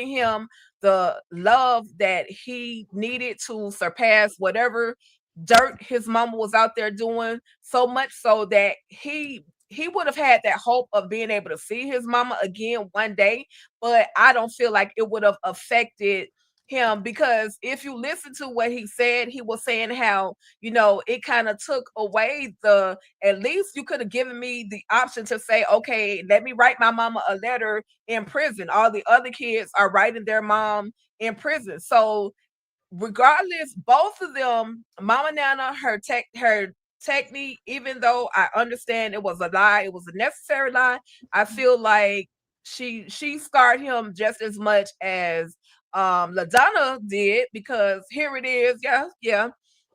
him the love that he needed to surpass whatever dirt his mama was out there doing, so much so that he would have had that hope of being able to see his mama again one day. But I don't feel like it would have affected him, because if you listen to what he said, he was saying how, you know, it kind of took away at least you could have given me the option to say, okay, let me write my mama a letter in prison. All the other kids are writing their mom in prison. So regardless, both of them, Mama Nana, her technique, even though I understand it was a lie, it was a necessary lie, I feel like she scarred him just as much as LaDonna did, because here it is. Here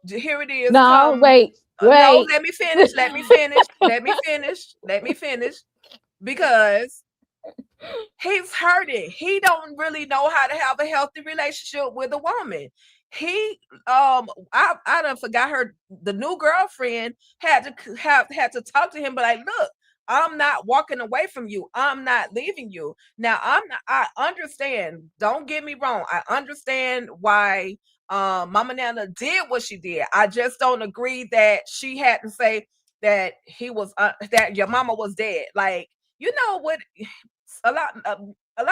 it is. No, wait. No, let me finish. Because he's hurting. He don't really know how to have a healthy relationship with a woman. I done forgot her. The new girlfriend had to talk to him, but like, look, I'm not walking away from you. I'm not leaving you. Now, I understand. Don't get me wrong. I understand why Mama Nana did what she did. I just don't agree that she had to say that that your mama was dead. Like, you know what? A lot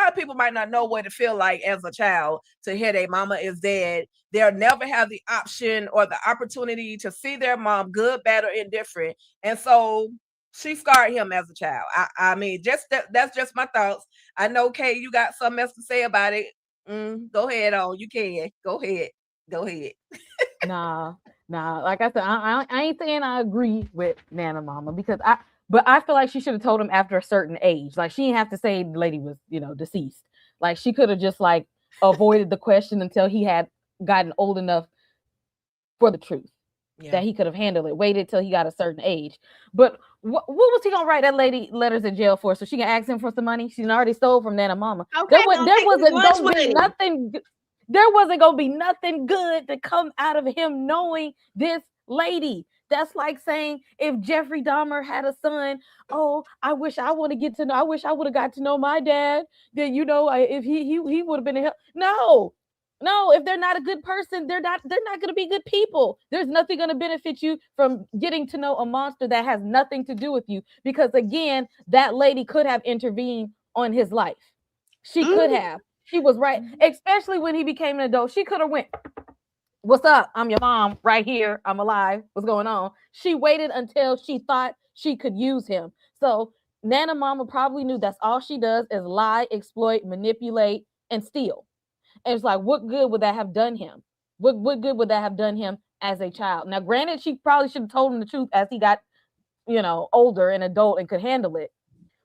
of people might not know what it feel like as a child to hear their mama is dead. They'll never have the option or the opportunity to see their mom, good, bad, or indifferent. And so she scarred him as a child. I mean, that's just my thoughts. I know, Kay, you got something else to say about it. Go ahead on. You can. Go ahead. Nah. Like I said, I ain't saying I agree with Nana Mama, but I feel like she should have told him after a certain age. Like, she didn't have to say the lady was, deceased. Like, she could have just like avoided the question until he had gotten old enough for the truth. That he could have handled it. Waited till he got a certain age. But what was he gonna write that lady letters in jail for? So she can ask him for some money? She already stole from Nana Mama. Okay, there wasn't gonna be nothing good to come out of him knowing this lady. That's like saying if Jeffrey Dahmer had a son, I wish I would have got to know my dad. Then if he would have been a help. No, if they're not a good person, they're not going to be good people. There's nothing going to benefit you from getting to know a monster that has nothing to do with you. Because again, that lady could have intervened on his life. She could have. She was right, especially when he became an adult. She could have went, "What's up? I'm your mom right here. I'm alive. What's going on?" She waited until she thought she could use him. So Nana Mama probably knew that's all she does is lie, exploit, manipulate, and steal. And it's like, what good would that have done him? What good would that have done him as a child? Now, granted, she probably should have told him the truth as he got, older and adult and could handle it.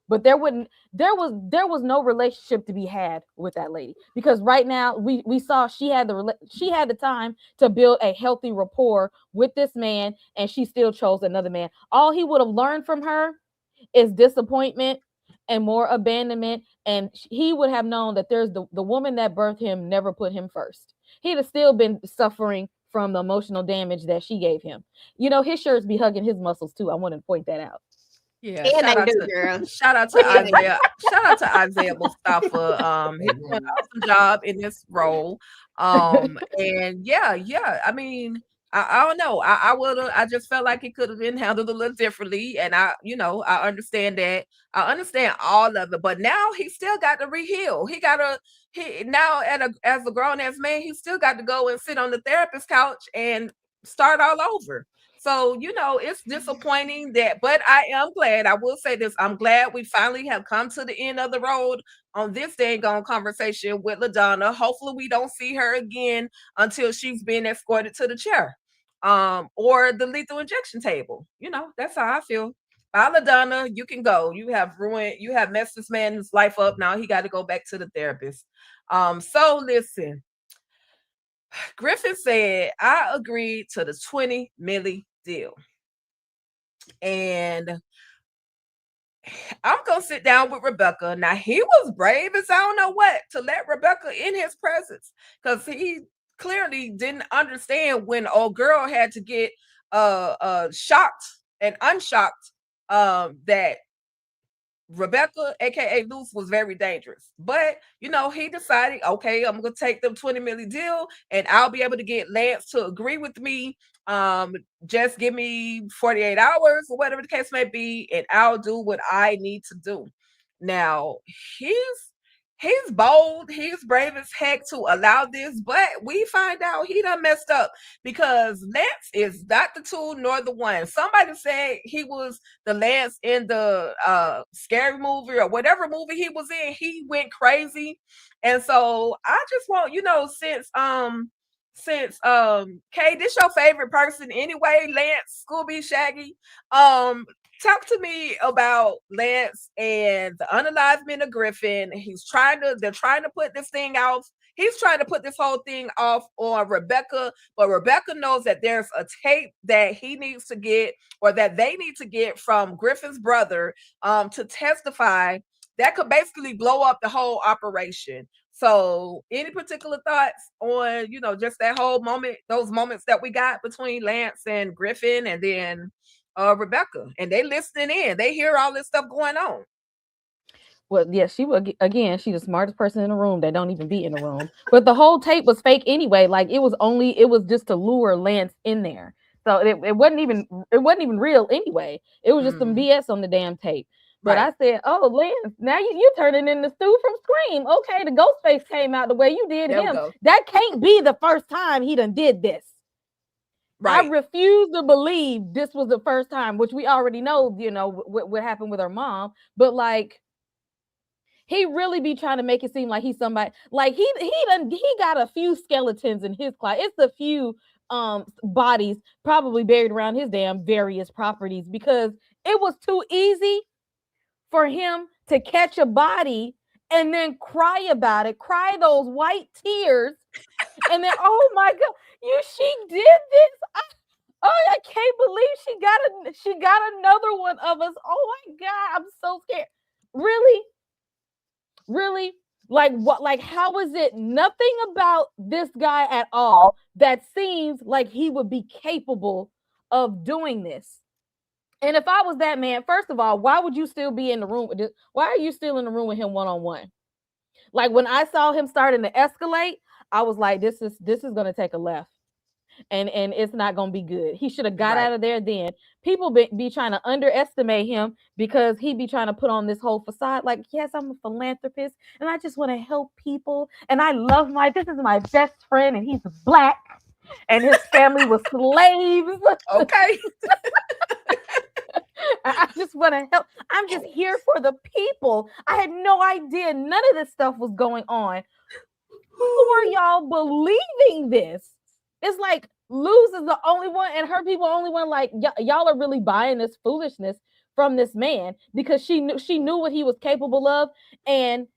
But there was no relationship to be had with that lady, because right now we saw she had the time to build a healthy rapport with this man, and she still chose another man. All he would have learned from her is disappointment and more abandonment, and he would have known that there's the woman that birthed him never put him first. He'd have still been suffering from the emotional damage that she gave him. His shirts be hugging his muscles too. I want to point that out. Yeah, And shout they out do, to girl. shout out to Isaiah. Shout out to Isaiah Mustafa. He's doing an awesome job in this role. And yeah. I mean, I don't know. I just felt like it could have been handled a little differently. And I understand that. I understand all of it, but now he still got to reheal. He now as a grown ass man, he still got to go and sit on the therapist couch and start all over. So, it's disappointing but I am glad. I will say this. I'm glad we finally have come to the end of the road on this dang on conversation with LaDonna. Hopefully we don't see her again until she's been escorted to the chair, or the lethal injection table. That's how I feel. Bye, LaDonna, you can go. You have messed this man's life up. Now he got to go back to the therapist. So listen. Griffin said, I agreed to the 20 milli deal. And I'm going to sit down with Rebecca. Now, he was brave as I don't know what to let Rebecca in his presence, because he clearly didn't understand when old girl had to get shocked and unshocked that Rebecca, aka Luce, was very dangerous. But he decided, okay, I'm gonna take them 20 million deal, and I'll be able to get Lance to agree with me. Just give me 48 hours or whatever the case may be, and I'll do what I need to do. Now he's bold, he's brave as heck to allow this, but we find out he done messed up, because Lance is not the two nor the one. Somebody said he was the Lance in the scary movie or whatever movie he was in. He went crazy. And so I just want, since Kay, this your favorite person anyway, Lance, Scooby, Shaggy, talk to me about Lance and the unalivement of Griffin. They're trying to put this thing off. He's trying to put this whole thing off on Rebecca, but Rebecca knows that there's a tape that he needs to get, or that they need to get, from Griffin's brother to testify that could basically blow up the whole operation. So any particular thoughts on, just that whole moment, those moments that we got between Lance and Griffin, and then Rebecca, and they listening in, they hear all this stuff going on. Well, yeah, she's the smartest person in the room that don't even be in the room. But the whole tape was fake anyway. Like it was just to lure Lance in there. So it wasn't even real anyway. It was just some BS on the damn tape. But right. I said, oh, Lance, now you turning into Stu from Scream. Okay, the Ghostface came out the way you did him. That can't be the first time he done did this. Right. I refuse to believe this was the first time, which we already know, what happened with her mom. But like, he really be trying to make it seem like he's somebody. Like he got a few skeletons in his closet. It's a few bodies probably buried around his damn various properties, because it was too easy for him to catch a body and then cry about it, cry those white tears, and then, oh my God, she did this. I can't believe she got another one of us. Oh my God, I'm so scared. Really? Like what? Like, how is it nothing about this guy at all that seems like he would be capable of doing this? And if I was that man, first of all, why would you still be in the room with this? Why are you still in the room with him one-on-one? Like when I saw him starting to escalate, I was like, this is going to take a left. And it's not going to be good. He should have got out of there then. People be trying to underestimate him because he be trying to put on this whole facade. Like, yes, I'm a philanthropist and I just want to help people. And I love this is my best friend, and he's black and his family was slaves. Okay. I just want to help. I'm just here for the people. I had no idea none of this stuff was going on. Who are y'all believing this? It's like Luz is the only one, and her people only one. Like y'all are really buying this foolishness from this man because she knew what he was capable of, and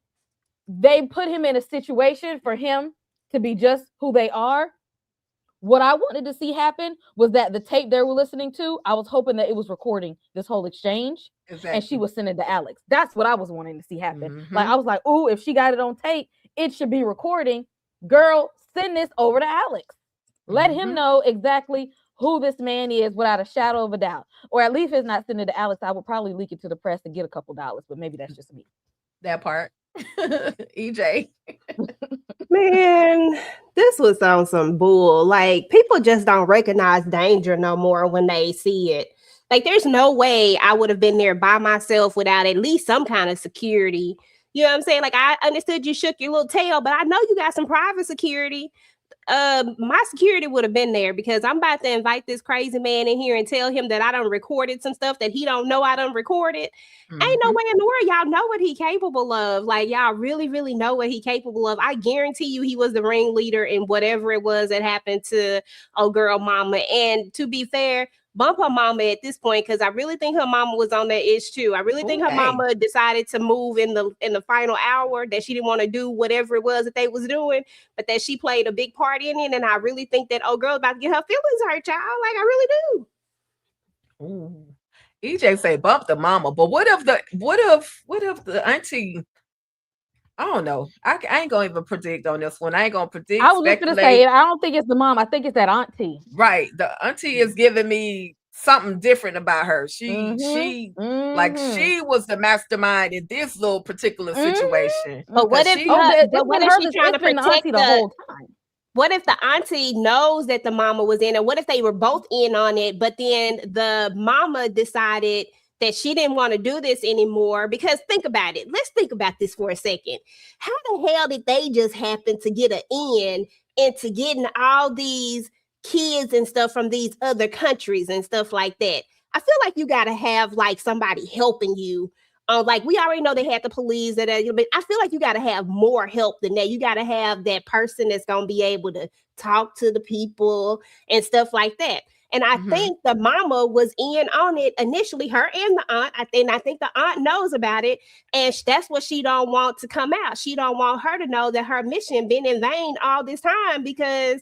they put him in a situation for him to be just who they are. What I wanted to see happen was that the tape they were listening to, I was hoping that it was recording this whole exchange, and she was sending to Alex. That's what I was wanting to see happen. Like, I was like, "Ooh, if she got it on tape, it should be recording." Girl, send this over to Alex. Let him know exactly who this man is without a shadow of a doubt. Or at least if it's not sending to Alex, I would probably leak it to the press and get a couple dollars, but maybe that's just me. That part. EJ. Man, this was on some bull. Like, people just don't recognize danger no more when they see it. Like, there's no way I would have been there by myself without at least some kind of security. You know what I'm saying? Like, I understood you shook your little tail, but I know you got some private security. My security would have been there because I'm about to invite this crazy man in here and tell him that I done recorded some stuff that he don't know I done recorded. Ain't no way in the world y'all know what he capable of. Like, y'all really, really know what he capable of. I guarantee you he was the ringleader in whatever it was that happened to old girl mama. And to be fair, bump her mama at this point because I really think her mama was on that itch too. I really think her mama decided to move in the final hour, that she didn't want to do whatever it was that they was doing, but that she played a big part in it. And I really think that old girl about to get her feelings hurt, child. Like, I really do. Ooh. EJ say bump the mama, but what if the auntie? I don't know. I ain't gonna even predict on this one. I ain't gonna predict. I was just gonna say, I don't think it's the mom. I think it's that auntie. Right. The auntie is giving me something different about her. She like she was the mastermind in this little particular situation. But what if she trying to protect the whole time? What if the auntie knows that the mama was in it? What if they were both in on it, but then the mama decided that she didn't want to do this anymore? Because think about it. Let's think about this for a second. How the hell did they just happen to get an in into getting all these kids and stuff from these other countries and stuff like that? I feel like you got to have like somebody helping you. Like, we already know they had the police, but I feel like you got to have more help than that. You got to have that person that's going to be able to talk to the people and stuff like that. And I think the mama was in on it initially, her and the aunt. I think the aunt knows about it, and that's what she don't want to come out. She don't want her to know that her mission been in vain all this time, because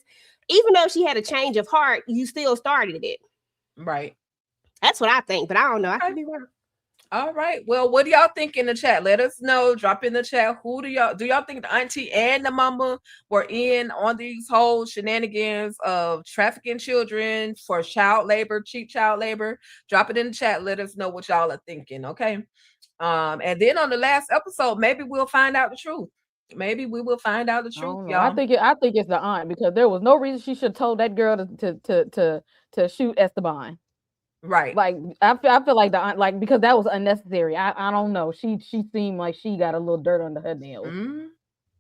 even though she had a change of heart, you still started it. Right. That's what I think, but I don't know. I could be wrong. All right. Well, what do y'all think in the chat? Let us know. Drop in the chat. Who do y'all think the auntie and the mama were in on these whole shenanigans of trafficking children for child labor, cheap child labor? Drop it in the chat. Let us know what y'all are thinking. Okay. And then on the last episode, maybe we'll find out the truth. Maybe we will find out the truth, y'all. I think it's the aunt, because there was no reason she should have told that girl to shoot Esteban. Right. Like, I feel like the aunt, like, because that was unnecessary. I don't know. She seemed like she got a little dirt under her nails.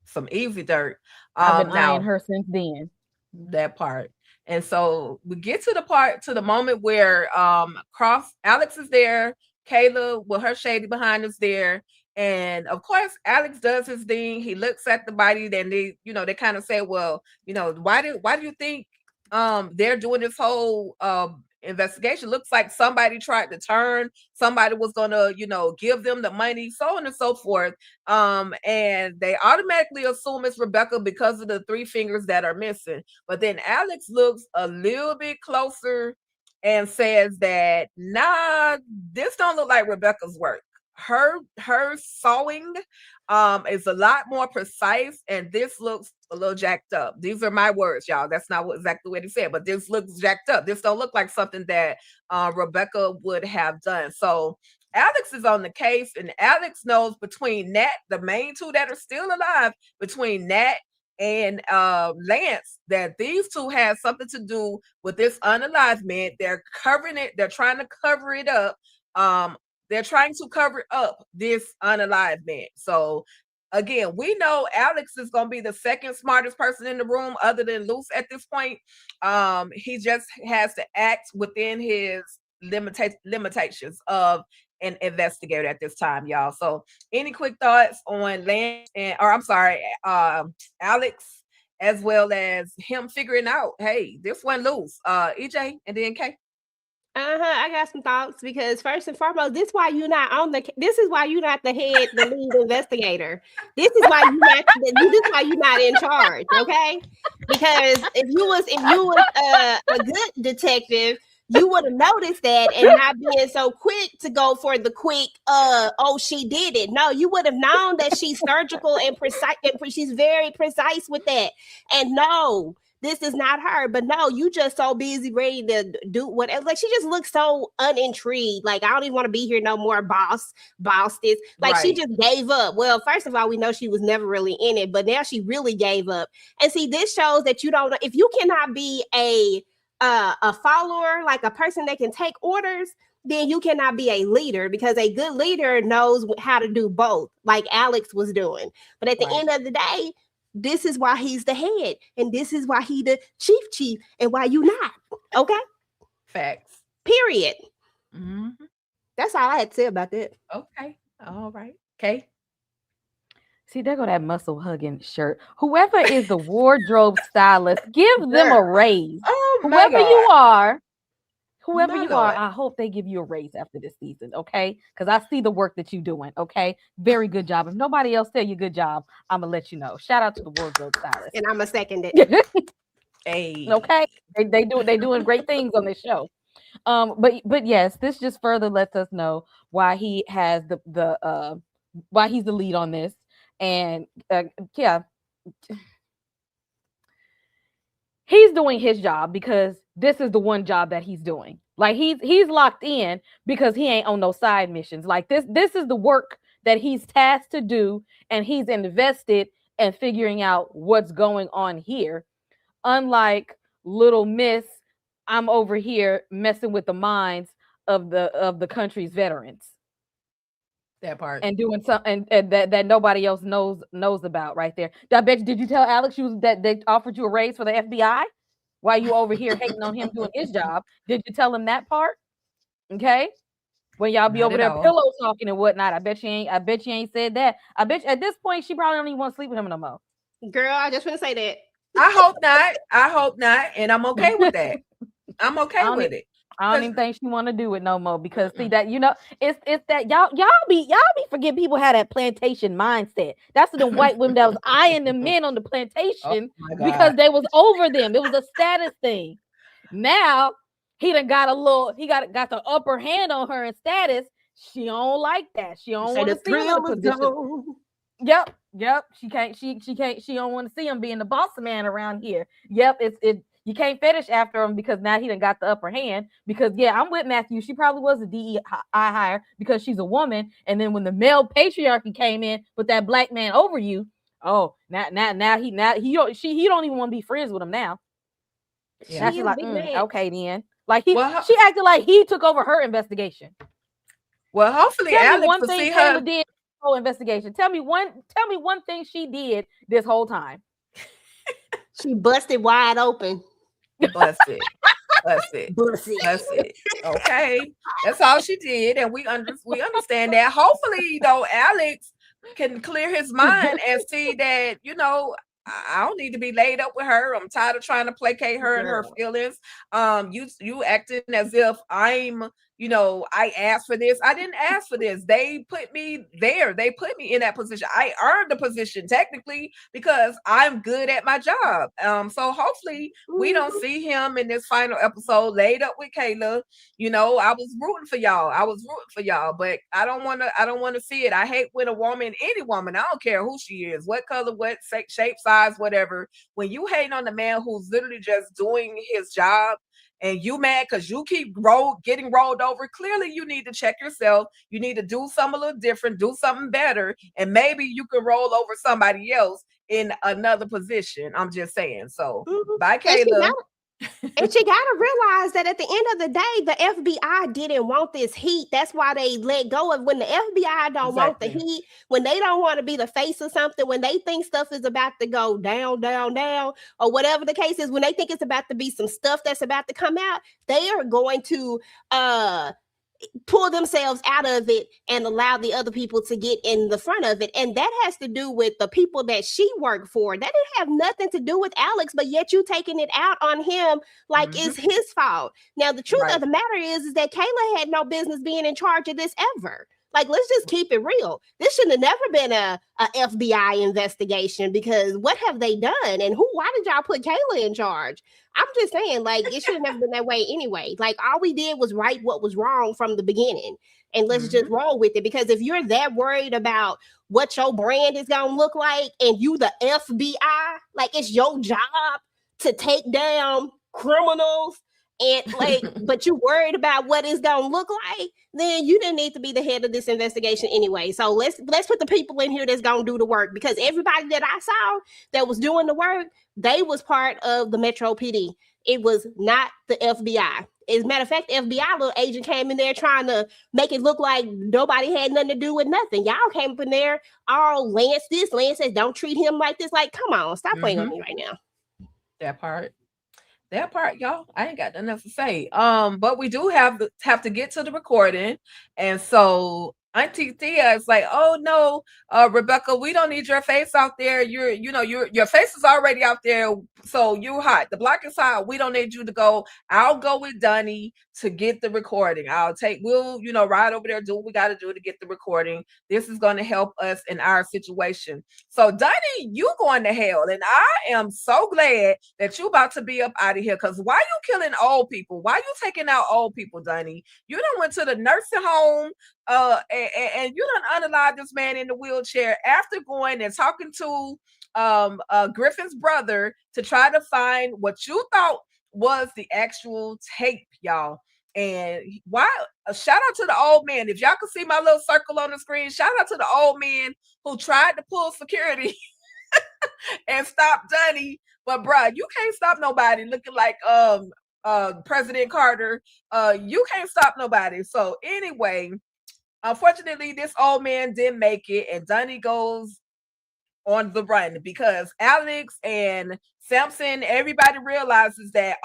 Some easy dirt. I've been eyeing her since then. That part. And so we get to the moment where Alex is there, Kayla with her shady behind is there. And of course, Alex does his thing. He looks at the body, then they kind of say, well, why do you think they're doing this whole investigation? Looks like somebody tried to turn, somebody was gonna give them the money, so on and so forth, and they automatically assume it's Rebecca because of the 3 fingers that are missing. But then Alex looks a little bit closer and says that, nah, this don't look like Rebecca's work. Her sewing is a lot more precise, and this looks a little jacked up. These are my words, y'all. That's not exactly what he said, but this looks jacked up. This don't look like something that Rebecca would have done. So Alex is on the case, and Alex knows between Nat, the main 2 that are still alive, between Nat and Lance, that these 2 had something to do with this unalive man. They're covering it. They're trying to cover it up. They're trying to cover up this unalive man. So again, we know Alex is going to be the second smartest person in the room other than Luz at this point. He just has to act within his limitations of an investigator at this time, y'all. So any quick thoughts on Alex as well as him figuring out, hey, this one loose. EJ and then K. I got some thoughts because first and foremost, this is why you're not the head, the lead investigator. This is why you're not in charge, okay? Because if you was a good detective, you would have noticed that and not being so quick to go for the quick, oh, she did it. No, you would have known that she's surgical and precise, and she's very precise with that. And no, this is not her. But no, you just so busy ready to do whatever. Like, she just looks so unintrigued. Like, I don't even want to be here no more, boss this. Like, she just gave up. Well, first of all, we know she was never really in it, but now she really gave up. And see, this shows that you don't know, if you cannot be a follower, like a person that can take orders, then you cannot be a leader, because a good leader knows how to do both, like Alex was doing. But at the end of the day, this is why he's the head, and this is why he the chief, and why you not. Okay? Facts. Period. Mm-hmm. That's all I had to say about that. Okay. All right. Okay. See, there go that muscle hugging shirt. Whoever is the wardrobe stylist, give them a raise. Oh, whoever you are, God. I hope they give you a raise after this season, okay? Because I see the work that you're doing, okay? Very good job. If nobody else tell you good job, I'm gonna let you know. Shout out to the wardrobe stylist. And I'm gonna second it. Hey. Okay, they doing great things on this show. But yes, this just further lets us know why he has why he's the lead on this. And he's doing his job because this is the one job that he's doing. Like, he's locked in because he ain't on no side missions. Like, this is the work that he's tasked to do, and he's invested in figuring out what's going on here. Unlike Little Miss, I'm over here messing with the minds of the country's veterans. That part. And doing something and that nobody else knows about right there. I bet did you tell Alex that they offered you a raise for the FBI while you over here hating on him doing his job? Did you tell him that part? Okay. When y'all be over there pillow talking and whatnot, I bet you ain't said that. I bet at this point she probably don't even want to sleep with him no more. Girl, I just want to say that. I hope not. And I'm okay with that. I'm okay with it. I don't even think she want to do it no more, because see that, it's that y'all be forget people had that plantation mindset. That's the white women that was eyeing the men on the plantation because they was over them. It was a status thing. Now he done got got the upper hand on her in status. She don't like that. She don't want to see him in a position. Yep. She don't want to see him being the boss man around here. Yep, you can't fetish after him because now he done got the upper hand. Because I'm with Matthew. She probably was a DEI hire because she's a woman. And then when the male patriarchy came in with that black man over you, oh, now he don't even want to be friends with him now. Yeah. She's like, okay then. Like she acted like he took over her investigation. Well, hopefully Alex one will thing see her did whole investigation. Tell me one thing she did this whole time. She busted wide open. Busted. Okay, that's all she did, and we understand that. Hopefully, though, Alex can clear his mind and see that I don't need to be laid up with her. I'm tired of trying to placate her and her feelings. You acting as if I'm, I asked for this. I didn't ask for this. They put me there. They put me in that position. I earned the position technically because I'm good at my job. So hopefully we don't see him in this final episode laid up with Kayla. I was rooting for y'all. But I don't want to see it. I hate when any woman, I don't care who she is, what color, what shape, size, whatever. When you hating on the man who's literally just doing his job, and you mad because you keep getting rolled over, clearly you need to check yourself. You need to do something a little different, do something better, and maybe you can roll over somebody else in another position. I'm just saying. So, bye, Kayla. And she got to realize that at the end of the day, the FBI didn't want this heat. That's why they let go of when the FBI don't want the heat, when they don't want to be the face of something, when they think stuff is about to go down, or whatever the case is, when they think it's about to be some stuff that's about to come out, they are going to pull themselves out of it and allow the other people to get in the front of it. And that has to do with the people that she worked for. That didn't have nothing to do with Alex, but yet you taking it out on him like it's his fault. Now, the truth of the matter is that Kayla had no business being in charge of this ever. Like, let's just keep it real. This shouldn't have never been a FBI investigation, because what have they done? And why did y'all put Kayla in charge? I'm just saying, like, it should have never been that way anyway. Like, all we did was right what was wrong from the beginning. And let's just roll with it. Because if you're that worried about what your brand is going to look like, and you the FBI, like, it's your job to take down criminals, and like, but you worried about what it's gonna look like, then you didn't need to be the head of this investigation anyway. So let's put the people in here that's gonna do the work, because everybody that I saw that was doing the work, they was part of the Metro PD. It was not the FBI. As a matter of fact, the FBI little agent came in there trying to make it look like nobody had nothing to do with nothing. Y'all came up in there, all Lance this, Lance says, don't treat him like this. Like, come on, stop playing with me right now. That part, y'all, I ain't got nothing else to say. But we do have to get to the recording, and so Auntie Tia is like, "Oh no, Rebecca, we don't need your face out there. Your face is already out there, so you're hot. The block is hot. We don't need you to go. I'll go with Donnie to get the recording. We'll ride over there, do what we got to do to get the recording. This is going to help us in our situation. So Donnie, you going to hell, and I am so glad that you about to be up out of here. Because why you killing old people? Why you taking out old people, Donnie? You done went to the nursing home, and you done unalived this man in the wheelchair after going and talking to Griffin's brother to try to find what you thought was the actual tape, y'all. And shout out to the old man. If y'all can see my little circle on the screen, shout out to the old man who tried to pull security and stop Donnie. But bruh, you can't stop nobody looking like President Carter. You can't stop nobody. So anyway, unfortunately, this old man didn't make it, and Donnie goes on the run because Alex and Samson, everybody realizes that,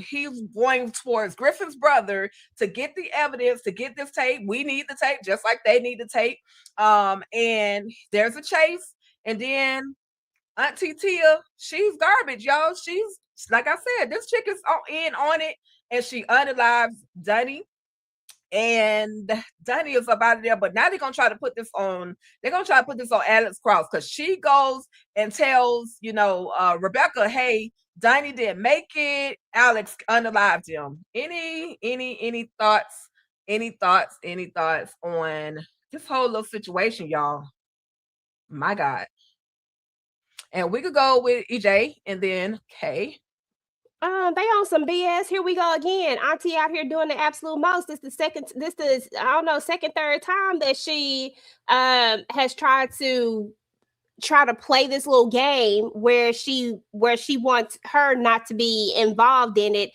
he's going towards Griffin's brother to get the evidence, to get this tape. We need the tape just like they need the tape. And there's a chase, and then Auntie Tia, she's garbage, y'all. She's, like I said, this chick is on it, and she unalives Donnie. And Donnie is up out of there, but now they're gonna try to put this on. They're gonna try to put this on Alex Cross, because she goes and tells Rebecca, "Hey, Donnie didn't make it. Alex unalived him." Any thoughts? Any thoughts on this whole little situation, y'all? My God. And we could go with EJ and then Kay. They on some BS. Here we go again. Auntie out here doing the absolute most. This is second, third time that she has tried to play this little game where she wants her not to be involved in it,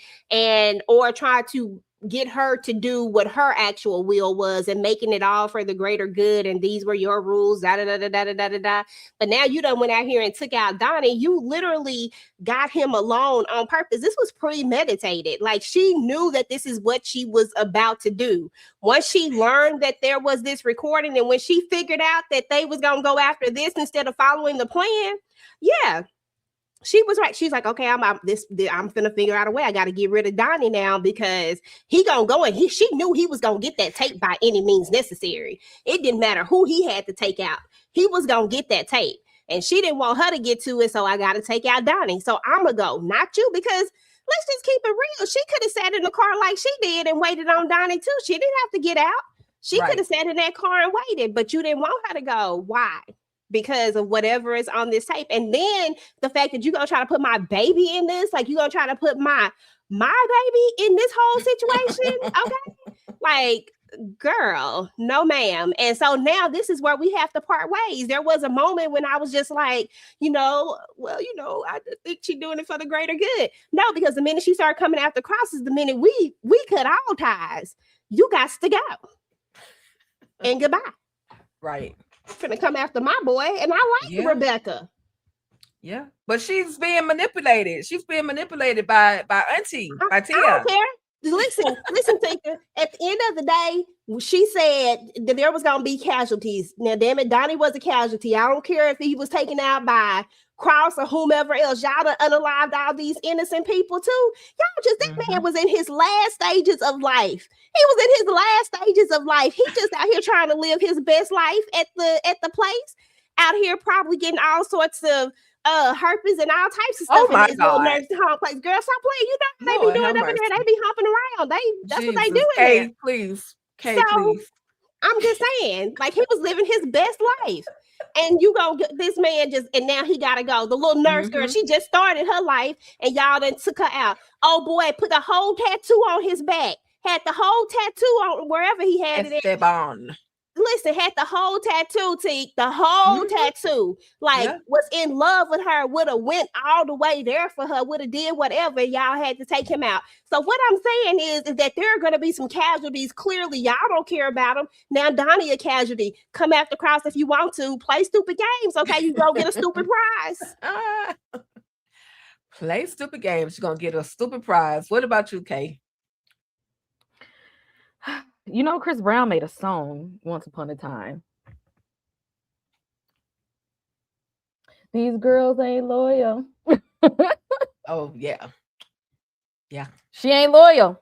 or try to get her to do what her actual will was, and making it all for the greater good. And these were your rules, da da da da da da da da. But now you done went out here and took out Donnie. You literally got him alone on purpose. This was premeditated. Like, she knew that this is what she was about to do. Once she learned that there was this recording, and when she figured out that they was gonna go after this instead of following the plan, yeah, she was right. She's like, okay, I'm finna figure out a way. I got to get rid of Donnie now, because he gonna go, and she knew he was gonna get that tape by any means necessary. It didn't matter who he had to take out. He was gonna get that tape, and she didn't want her to get to it. So I got to take out Donnie. So I'm gonna go, not you, because let's just keep it real. She could have sat in the car like she did and waited on Donnie too. She didn't have to get out. She could have sat in that car and waited, but you didn't want her to go. Why? Because of whatever is on this tape. And then the fact that you're gonna try to put my baby in this, like, you're gonna try to put my baby in this whole situation. Okay, like, girl, no ma'am. And so now this is where we have to part ways. There was a moment when I was just like, I think she's doing it for the greater good. No, because the minute she started coming after Cross is the minute we cut all ties. You got to go, and goodbye. Right. Finna come after my boy, and I like Rebecca. Yeah, but she's being manipulated. She's being manipulated by Auntie, by Tia. I don't care. listen, Tinker. At the end of the day, she said that there was gonna be casualties. Now, damn it, Donnie was a casualty. I don't care if he was taken out by Cross or whomever else. Y'all done unalived all these innocent people too. Y'all just that man was in his last stages of life. He was in his last stages of life. He just out here trying to live his best life at the place. Out here probably getting all sorts of herpes and all types of stuff in this little nursing home place. Girl, stop playing. You know what they be doing over there. They be hopping around. That's what they do in there. Please. Please. I'm just saying, like, he was living his best life. And you go get this man and now he gotta go. The little nurse girl, she just started her life and y'all done took her out. Oh boy, put the whole tattoo on his back. Had the whole tattoo on wherever he had it. Esteban. Listen, had the whole tattoo, the whole tattoo. Like, was in love with her, would have went all the way there for her, would have did whatever. Y'all had to take him out. So what I'm saying is that there are going to be some casualties. Clearly, y'all don't care about them. Now, Donnie a casualty. Come after Cross if you want to. Play stupid games, okay? You go get a stupid prize. Play stupid games. You're going to get a stupid prize. What about you, Kay? You know, Chris Brown made a song once upon a time. These girls ain't loyal. Oh, yeah. Yeah. She ain't loyal.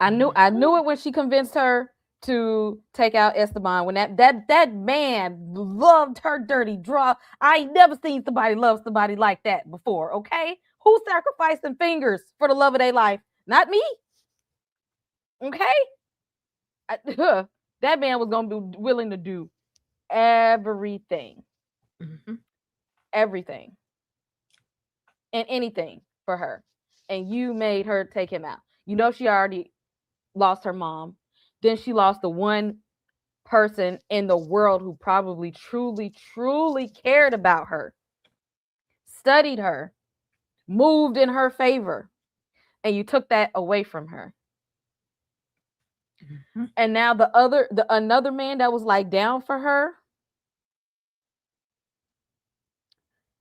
I knew it when she convinced her to take out Esteban. When that man loved her dirty draw. I ain't never seen somebody love somebody like that before, okay? Who sacrificing fingers for the love of their life? Not me. Okay? That man was going to be willing to do everything. Everything. And anything for her. And you made her take him out. You know, she already lost her mom. Then she lost the one person in the world who probably truly, truly cared about her, studied her, moved in her favor, and you took that away from her. And now another man that was like down for her,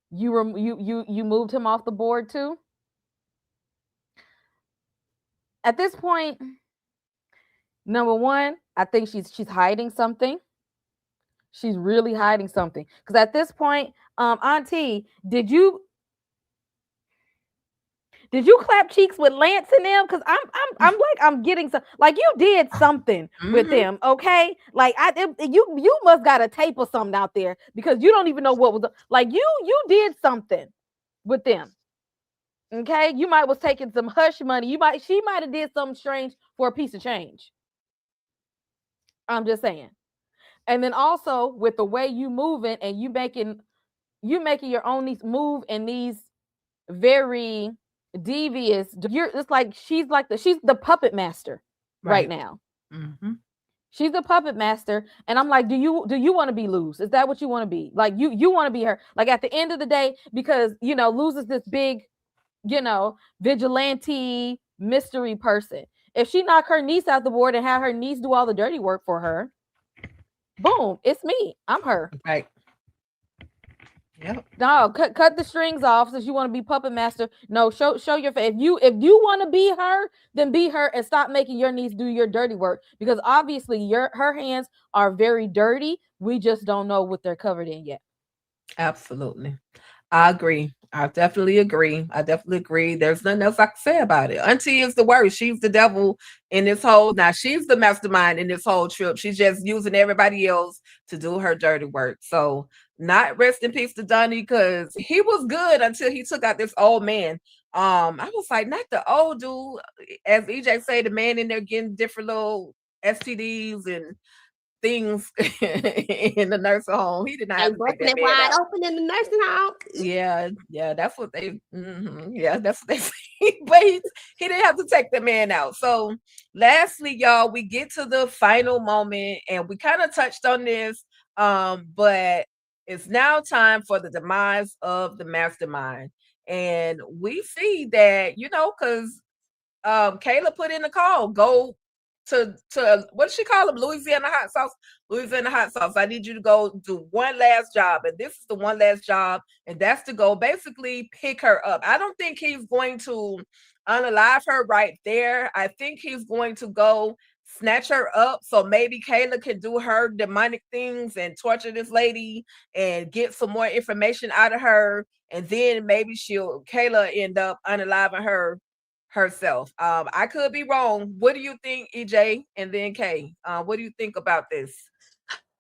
you moved him off the board too. At this point, number one, I think she's hiding something. She's really hiding something. Because at this point, Auntie, did you clap cheeks with Lance and them? Because I'm getting some, like, you did something with them, okay? Like, you must got a tape or something out there because you don't even know what was like. You did something with them, okay? You might was taking some hush money. She might have did something strange for a piece of change. I'm just saying. And then also with the way you moving and you making your own move in these very devious, it's like she's the puppet master right now. She's the puppet master, and I'm like, do you want to be Luz? Is that what you want to be? Like, you want to be her? Like, at the end of the day, because Luz is this big, vigilante mystery person. If she knock her niece out the board and have her niece do all the dirty work for her, boom, it's me. I'm her. Right. Yep. No, cut the strings off since you want to be puppet master. No, show your face. If you want to be her, then be her and stop making your niece do your dirty work, because obviously her hands are very dirty. We just don't know what they're covered in yet. Absolutely. I agree. I definitely agree. There's nothing else I can say about it. Auntie is the worst. She's the devil in this whole. Now she's the mastermind in this whole trip. She's just using everybody else to do her dirty work. So, not rest in peace to Donnie, because he was good until he took out this old man. I was like, not the old dude, as EJ say, the man in there getting different little STDs and things in the nursing home. He did not have to take that wide open in the nursing home. Yeah, that's what they. Yeah, that's what they say. But he didn't have to take the man out. So, lastly, y'all, we get to the final moment, and we kind of touched on this, but it's now time for the demise of the mastermind, and we see that because Kayla put in the call, go to what does she call him? Louisiana hot sauce. I need you to go do one last job, and this is the one last job, and that's to go basically pick her up. I don't think he's going to unalive her right there. I think he's going to go snatch her up. So maybe Kayla can do her demonic things and torture this lady and get some more information out of her. And then maybe Kayla end up unaliving her herself. I could be wrong. What do you think, EJ? And then Kay, what do you think about this?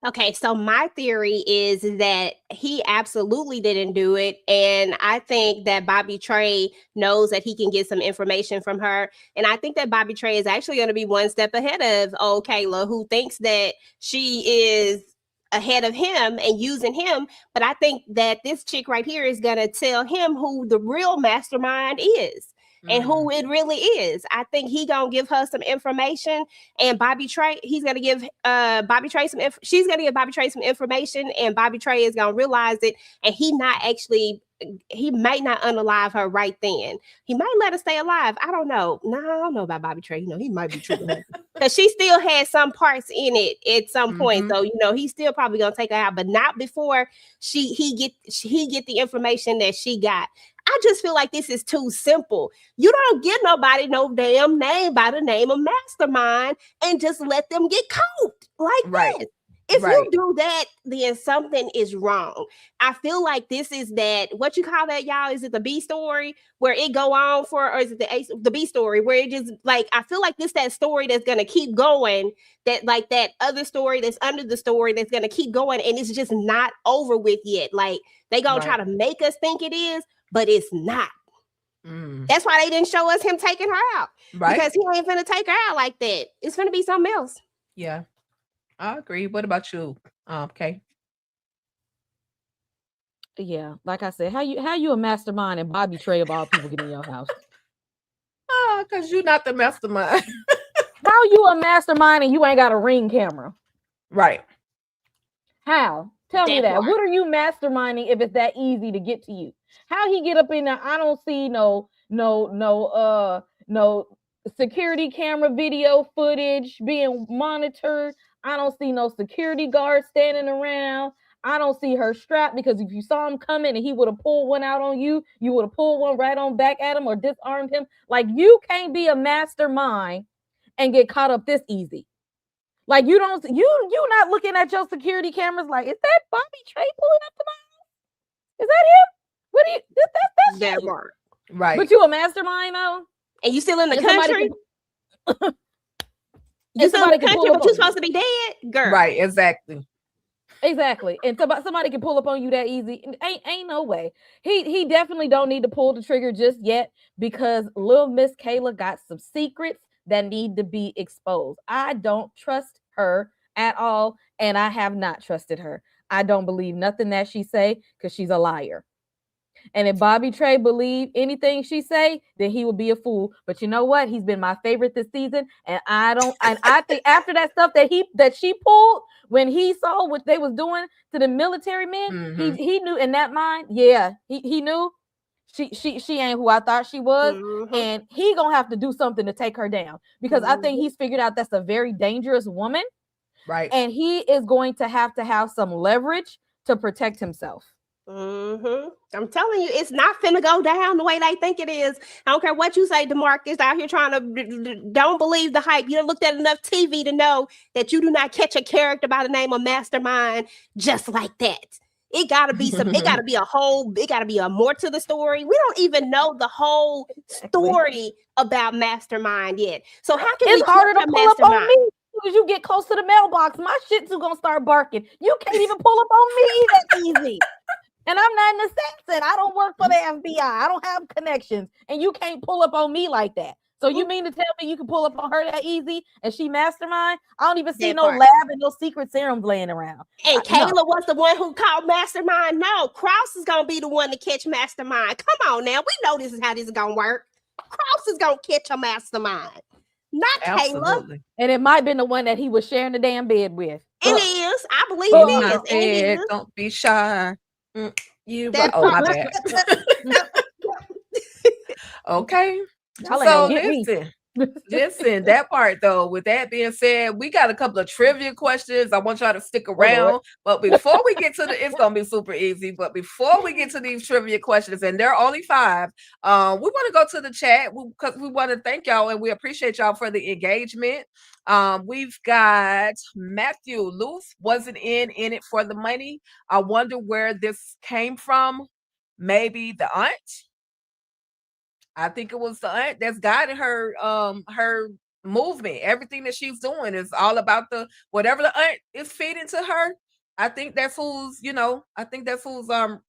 Okay, so my theory is that he absolutely didn't do it. And I think that Bobby Trey knows that he can get some information from her. And I think that Bobby Trey is actually going to be one step ahead of old Kayla, who thinks that she is ahead of him and using him. But I think that this chick right here is going to tell him who the real mastermind is. And who it really is. I think he gonna give her some information, and Bobby Trey, he's gonna give Bobby Trey she's gonna give Bobby Trey some information, and Bobby Trey is gonna realize it, and he might not unalive her right then. He might let her stay alive. I don't know. No, I don't know about Bobby Trey. You know, he might be true because she still had some parts in it at some point. So you know, he's still probably gonna take her out, but not before he get the information that she got. I just feel like this is too simple. You don't get nobody no damn name by the name of Mastermind and just let them get caught like this. If you do that, then something is wrong. I feel like this is that, what you call that, y'all? Is it the B story where it go on for, or is it the B story where it just like, I feel like this that story that's going to keep going, that like that other story that's under the story that's going to keep going, and it's just not over with yet. Like they going to try to make us think it is, but it's not. That's why they didn't show us him taking her out. Because he ain't finna take her out like that. It's finna be something else. Yeah, I agree. What about you, Kay? Yeah, like I said, how you a mastermind and Bobby Trey of all people get in your house? Because you're not the mastermind. How you a mastermind and you ain't got a Ring camera? Right. How? Tell me that. What are you masterminding if it's that easy to get to you? How he get up in there? I don't see no security camera video footage being monitored. I don't see no security guards standing around. I don't see her strapped, because if you saw him coming and he would have pulled one out on you, you would have pulled one right on back at him or disarmed him. Like, you can't be a mastermind and get caught up this easy. Like, you not looking at your security cameras like, is that Bobby Trey pulling up to my house? Is that him? What do you? That's that part, right? But you a mastermind though, and you still in the country. You still in the country, but you supposed to be dead, girl. Right? Exactly. And somebody can pull up on you that easy. Ain't no way. He definitely don't need to pull the trigger just yet, because little Miss Kayla got some secrets that need to be exposed. I don't trust her at all, and I have not trusted her. I don't believe nothing that she say, because she's a liar. And if Bobby Trey believed anything she say, then he would be a fool. But you know what? He's been my favorite this season, and I think after that stuff that she pulled when he saw what they was doing to the military men, he knew in that mind. Yeah, he knew she ain't who I thought she was, and he gonna have to do something to take her down, because I think he's figured out that's a very dangerous woman, right? And he is going to have some leverage to protect himself. I'm telling you, it's not finna go down the way they think it is. I don't care what you say, DeMarcus out here trying to don't believe the hype. You done looked at enough TV to know that you do not catch a character by the name of Mastermind just like that. It gotta be it gotta be a more to the story. We don't even know the whole story about Mastermind yet. So how can it's harder to pull up on me? As you get close to the mailbox, my shit too gonna start barking. You can't even pull up on me that easy. And I'm not an assassin. I don't work for the FBI. I don't have connections. And you can't pull up on me like that. So you mean to tell me you can pull up on her that easy and she mastermind? I don't even see no lab and no secret serums laying around. And Kayla was the one who called Mastermind. No, Krause is going to be the one to catch Mastermind. Come on now. We know this is how this is going to work. Krause is going to catch a Mastermind. Not Kayla. And it might have been the one that he was sharing the damn bed with. It is. I believe it is. Don't be shy. My bad. Okay. So listen, Listen, that part though, with that being said, we got a couple of trivia questions. I want y'all to stick around. But before we get to it's gonna be super easy. But before we get to these trivia questions, and there are only 5, we want to go to the chat because we want to thank y'all and we appreciate y'all for the engagement. We've got Matthew Luce wasn't in it for the money. I wonder where this came from. Maybe the aunt. I think it was the aunt that's guiding her movement. Everything that she's doing is all about whatever the aunt is feeding to her. I think that's who's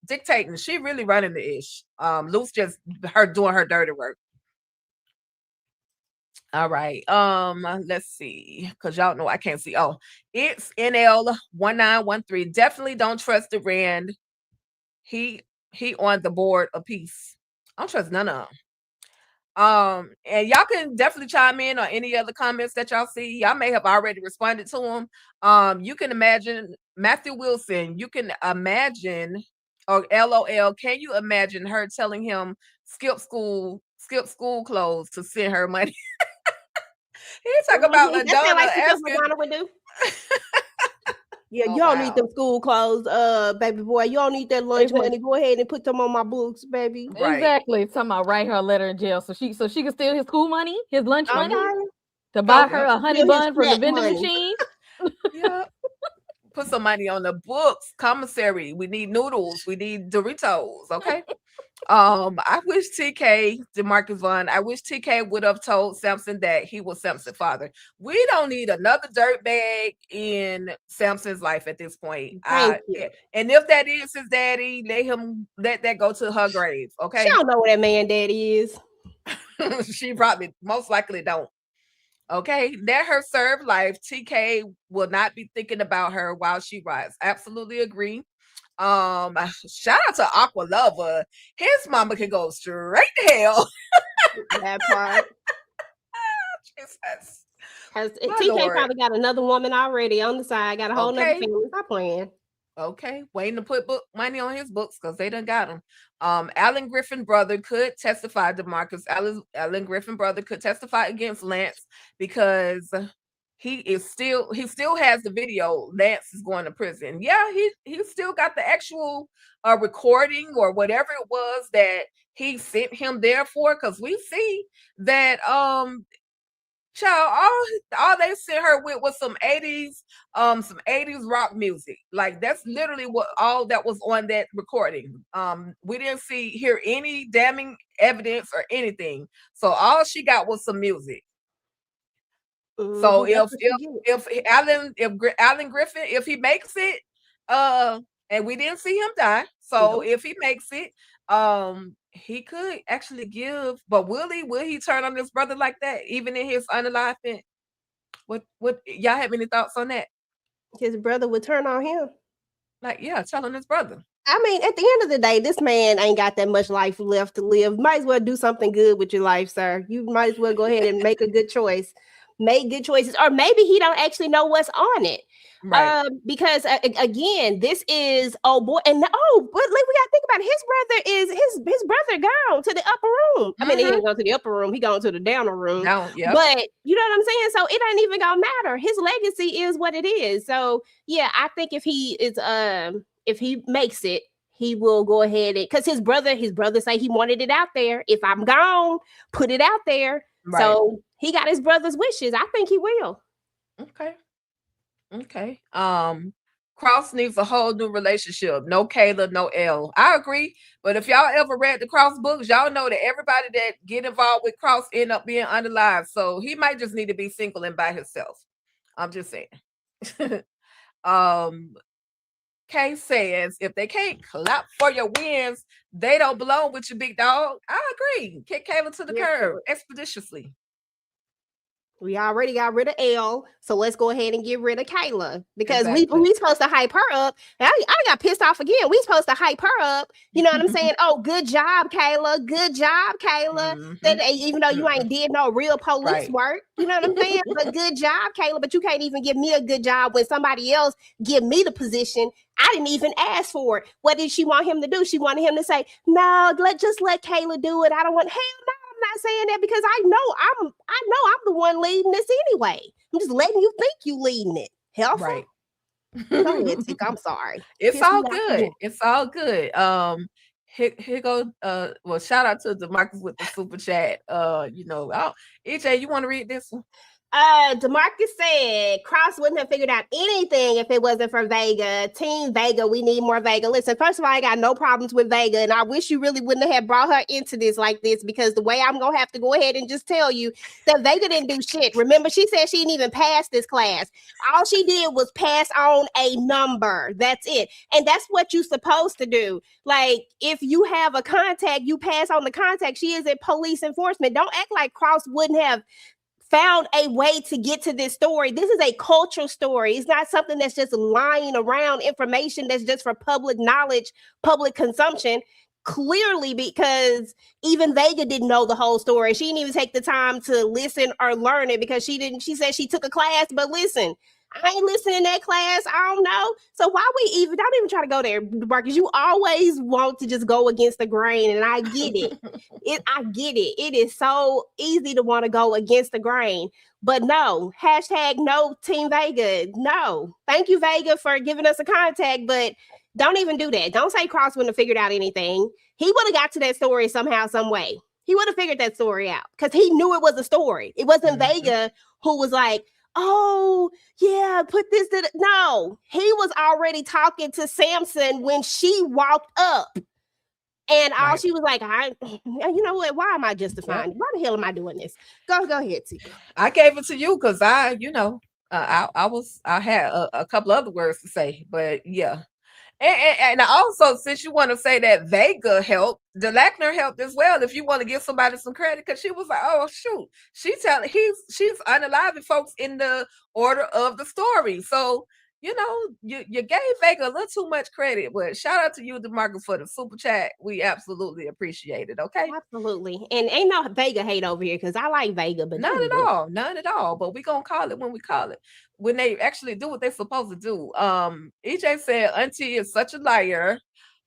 dictating. She really running the ish. Luce just her doing her dirty work. All right. Let's see, because y'all know I can't see. Oh, it's NL1913. Definitely don't trust the Rand. He on the board of peace. I don't trust none of them. And y'all can definitely chime in on any other comments that y'all see. Y'all may have already responded to them. You can imagine Matthew Wilson. You can imagine, or LOL. Can you imagine her telling him skip school clothes to send her money? He talk about Ladonna like asking. Madonna would do. Yeah, you don't need them school clothes, baby boy. You don't need that lunch money. Go ahead and put them on my books, baby. Right. Exactly. Talking about write her a letter in jail so she can steal his school money, his lunch money, to buy her a honey bun from the vending machine. Yeah. Put some money on the books, commissary. We need noodles. We need Doritos. Okay. I wish DeMarcus Vaughn, I wish TK would have told Samson that he was Samson's father. We don't need another dirtbag in Samson's life at this point. And if that is his daddy, let that go to her grave. Okay. She don't know what that man daddy is. She probably most likely don't. Okay, let her serve life. TK will not be thinking about her while she rides. Absolutely agree. Shout out to Aqua Lover. His mama can go straight to hell. That part. Jesus. TK Lord. Probably got another woman already on the side. Got a whole nother family. Stop playing. Okay, waiting to put money on his books because they done got him. Alan Griffin brother could testify. DeMarcus Alan Griffin brother could testify against Lance because he still has the video. Lance is going to prison. Yeah, he still got the actual recording or whatever it was that he sent him there for. Because we see that child, all they sent her with was some 80s rock music. Like that's literally what all that was on that recording. We didn't hear any damning evidence or anything. So all she got was some music. So if Alan Griffin, if he makes it, and we didn't see him die. So if he makes it, he could actually give, but will he turn on his brother like that, even in his unalivement? What y'all have any thoughts on that? His brother would turn on him. Like, yeah, telling his brother. I mean, at the end of the day, this man ain't got that much life left to live. Might as well do something good with your life, sir. You might as well go ahead and make a good choice. Make good choices, or maybe he don't actually know what's on it. Right. Because again, this is but we gotta think about it. His brother gone to the upper room. I mean, he didn't go to the upper room, he gone to the downer room. But you know what I'm saying? So it ain't even gonna matter. His legacy is what it is. So yeah, I think if he makes it, he will go ahead and because his brother say he wanted it out there. If I'm gone, put it out there. Right. So he got his brother's wishes. I think he will. Okay. Cross needs a whole new relationship. No Kayla, no L. I agree. But if y'all ever read the Cross books, y'all know that everybody that get involved with Cross end up being unalive. So he might just need to be single and by himself. I'm just saying. Kay says, if they can't clap for your wins, they don't belong with you, big dog. I agree. Kick Kayla to the curb expeditiously. We already got rid of L, so let's go ahead and get rid of Kayla because we supposed to hype her up. I got pissed off again. We supposed to hype her up. You know what I'm saying? Oh, good job, Kayla. Good job, Kayla. That even though you ain't did no real police work, you know what I'm saying? But good job, Kayla. But you can't even give me a good job when somebody else give me the position. I didn't even ask for it. What did she want him to do? She wanted him to say, no, just let Kayla do it. I don't want, hell no, I'm not saying that because I know I'm the one leading this anyway. I'm just letting you think you leading it. Helpful. Right. Go ahead, Tick. I'm sorry. It's Piss me all off good. again. It's all good. Here go. Well, shout out to DeMarcus with the super chat. EJ, you want to read this one? DeMarcus said Cross wouldn't have figured out anything if it wasn't for Vega. Team Vega, we need more Vega. Listen, first of all, I got no problems with Vega, and I wish you really wouldn't have brought her into this like this, because the way I'm gonna have to go ahead and just tell you that Vega didn't do shit. Remember, she said she didn't even pass this class. All she did was pass on a number. That's it. And that's what you're supposed to do. Like, if you have a contact, you pass on the contact. She is a police enforcement. Don't act like Cross wouldn't have found a way to get to this story. This is a cultural story. It's not something that's just lying around, information that's just for public knowledge, public consumption. Clearly, because even Vega didn't know the whole story. She didn't even take the time to listen or learn it because she said she took a class, but listen, I ain't listening in that class. I don't know. So why don't even try to go there, Marcus. You always want to just go against the grain, and I get it. I get it. It is so easy to want to go against the grain. But no, hashtag no Team Vega. No. Thank you, Vega, for giving us a contact, but don't even do that. Don't say Cross wouldn't have figured out anything. He would have got to that story somehow, some way. He would have figured that story out because he knew it was a story. It wasn't Vega who was like, oh, yeah, put this to no, he was already talking to Samson when she walked up. And all she was like, you know what? Why am I justifying? Why the hell am I doing this? Go ahead, T. I gave it to you because I had a couple other words to say, but yeah. And also, since you want to say that Vega helped, DeLackner helped as well. If you want to give somebody some credit, because she was like, "Oh shoot, she's unaliving folks in the order of the story." So you gave Vega a little too much credit. But shout out to you, DeMarcus, for the super chat. We absolutely appreciate it. Okay, absolutely. And ain't no Vega hate over here because I like Vega, but none at all. But we gonna call it when we call it. When they actually do what they're supposed to do. EJ said Auntie is such a liar,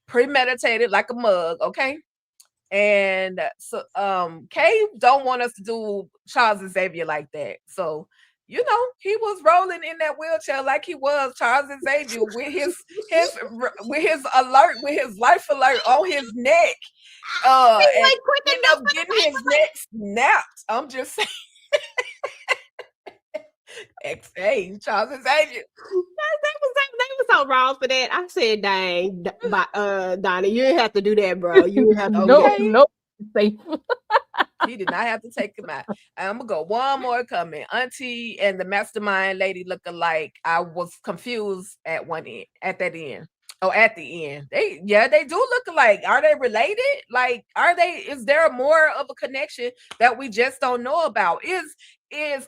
premeditated like a mug, okay? And so Kay don't want us to do Charles Xavier like that. So he was rolling in that wheelchair like he was Charles Xavier with his life alert on his neck. And ended up getting his neck snapped. I'm just saying. Hey, Charles Xavier. They was so wrong for that. I said, dang, Donna, you didn't have to do that, bro. You didn't have to. No. He did not have to take him out. I'm gonna go one more comment. Auntie and the mastermind lady look alike. I was confused at the end. They do look alike. Are they related? Like, is there more of a connection that we just don't know about? Is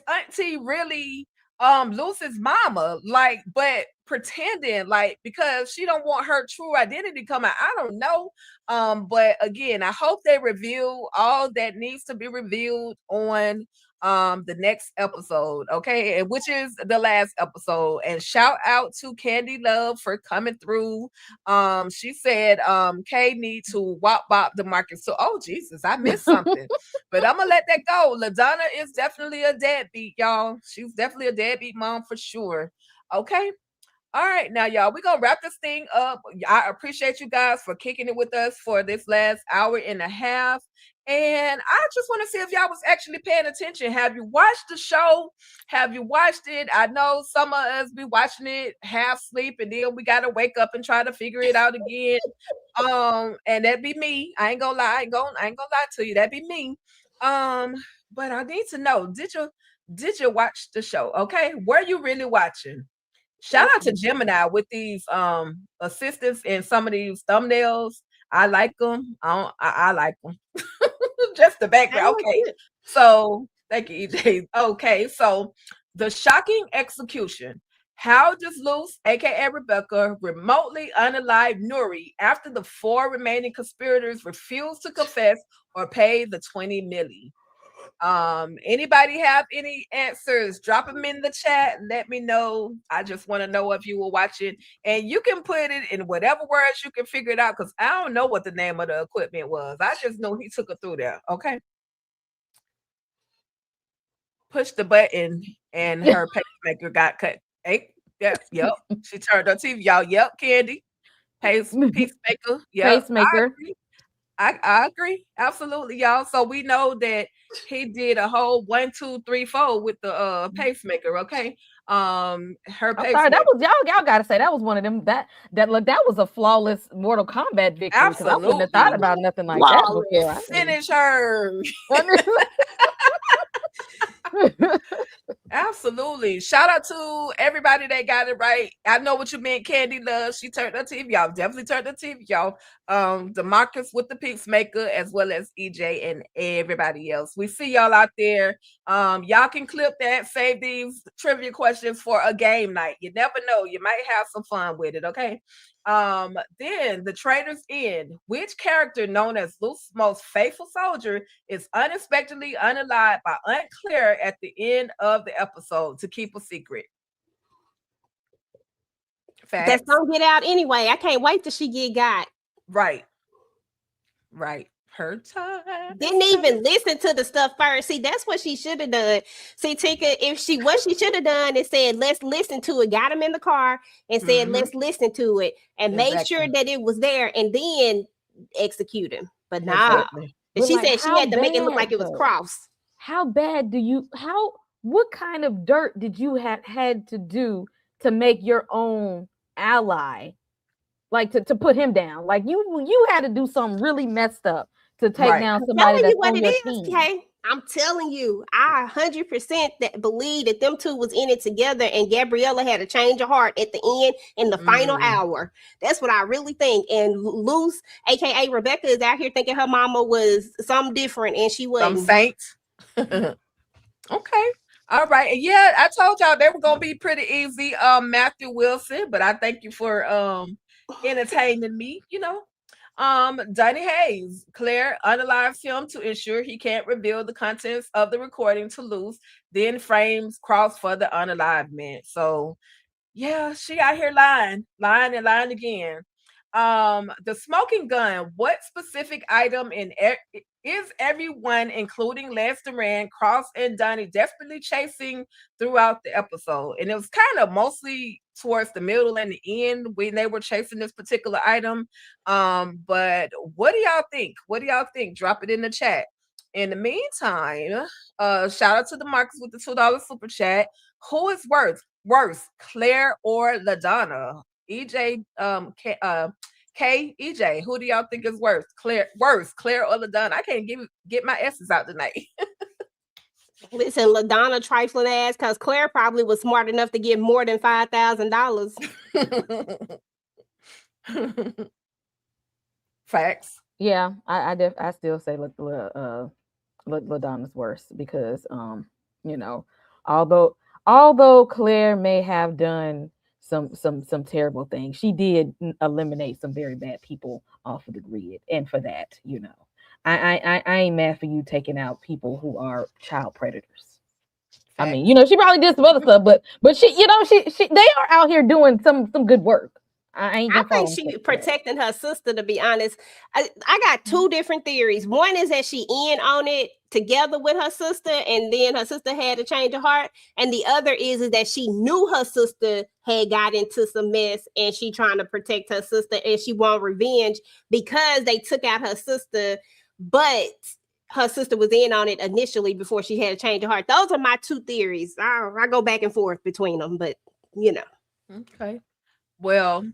Auntie really Lucy's mama? Like, but pretending like because she don't want her true identity come out. I don't know. But again, I hope they reveal all that needs to be revealed on the next episode, okay, and which is the last episode. And shout out to Candy Love for coming through. She said Kay need to wop bop DeMarcus. So Jesus, I missed something. But I'm gonna let that go. LaDonna is definitely a deadbeat, y'all. She's definitely a deadbeat mom for sure. Okay. All right, now y'all, we're gonna wrap this thing up. I appreciate you guys for kicking it with us for this last hour and a half. And I just want to see if y'all was actually paying attention. Have you watched the show? Have you watched it? I know some of us be watching it half sleep, and then we gotta wake up and try to figure it out again. And that'd be me. I ain't gonna lie. I ain't gonna lie to you. That'd be me. But I need to know, did you watch the show? Okay, were you really watching? Shout out to Gemini with these assistants and some of these thumbnails. I like them. I like them. Just the background. Okay. So thank you, EJ. Okay, so the shocking execution. How does Luce, aka Rebecca, remotely unalive Nuri after the 4 remaining conspirators refuse to confess or pay the 20 milli? Anybody have any answers? Drop them in the chat. Let me know. I just want to know if you were watching, and you can put it in whatever words you can figure it out, because I don't know what the name of the equipment was. I just know he took her through there. Okay. pushed the button and her pacemaker got cut. Hey, yep. She turned her TV, y'all. Yep, Candy. Peacemaker. Yep. Pacemaker. I agree. Absolutely, y'all. So we know that he did a whole 1, 2, 3, 4 with the pacemaker. Okay. Her I'm pacemaker. sorry, that was y'all gotta say that was one of them that was a flawless Mortal Kombat victory. Because I wouldn't have thought Absolutely. about nothing like that before. Finish her. Absolutely. Shout out to everybody that got it right. I know what you meant, Candy Love. She turned her TV. Y'all definitely turned the TV, y'all. DeMarcus with the Peacemaker, as well as EJ and everybody else. We see y'all out there. Y'all can clip that, save these trivia questions for a game night. You never know. You might have some fun with it, okay? Then the Traitors End. Which character known as Luke's most faithful soldier is unexpectedly unalived by Aunt Claire at the end of the episode to keep a secret? Facts. That's gonna get out anyway. I can't wait till she get got. Right. Her time. Didn't even listen to the stuff first. See, that's what she should have done. See, Tika, what she should have done is said, let's listen to it. Got him in the car and said, let's listen to it and made sure that it was there and then execute him. But nah. Exactly. And she But, like, said she how had to make it look bad, like it was though? cross. How bad what kind of dirt did you had to do to make your own ally? Like to put him down? Like you had to do something really messed up to take down somebody that's on your team. Okay? I'm telling you, I 100% that believe that them two was in it together and Gabriella had a change of heart at the end in the final hour. That's what I really think. And Luce, aka Rebecca, is out here thinking her mama was something different and she wasn't. Some saints. Okay. All right. And yeah, I told y'all they were gonna be pretty easy. Matthew Wilson, but I thank you for entertaining me, Donnie Hayes, Claire unalived him to ensure he can't reveal the contents of the recording to Luce, then frames cross for the unalived man. So yeah, she out here lying again. The smoking gun, what specific item is everyone, including Lance Duran, Cross, and Donnie, desperately chasing throughout the episode? And it was kind of mostly towards the middle and the end when they were chasing this particular item. But what do y'all think? Drop it in the chat. In the meantime, shout out to the Marcus with the $2 super chat. Who is worse, Claire or LaDonna? EJ, EJ, who do y'all think is worse, Claire or LaDonna? I can't get my S's out tonight. Listen, LaDonna trifling ass, because Claire probably was smart enough to get more than $5,000. Facts. Yeah, I still say LaDonna's worse because although Claire may have done some terrible things, she did eliminate some very bad people off of the grid, and for that, I ain't mad for you taking out people who are child predators. I mean, she probably did some other stuff, but she they are out here doing some good work. I think she protecting her sister, to be honest. I got two different theories. One is that she in on it together with her sister, and then her sister had a change of heart. And the other is that she knew her sister had got into some mess, and she trying to protect her sister, and she want revenge because they took out her sister, but her sister was in on it initially before she had a change of heart. Those are my two theories. I go back and forth between them, but Okay. Well,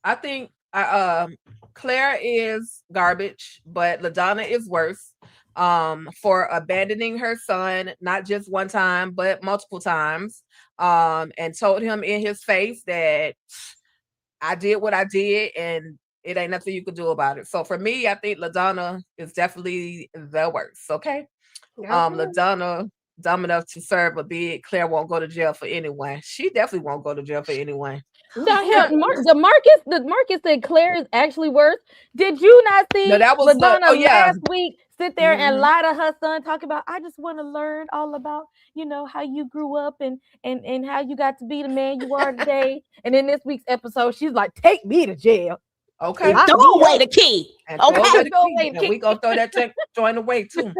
I think Claire is garbage, but LaDonna is worse for abandoning her son, not just one time, but multiple times, and told him in his face that I did what I did and it ain't nothing you could do about it. So for me, I think LaDonna is definitely the worst. Okay. LaDonna, dumb enough to serve a bid. Claire won't go to jail for anyone. She definitely won't go to jail for anyone. The Marcus said Claire is actually worse. Did you not see LaDonna last week sit there and lie to her son, talk about, I just want to learn all about, how you grew up and how you got to be the man you are today. And in this week's episode, she's like, take me to jail. Okay. Throw away the key. And we gonna throw that joint away too.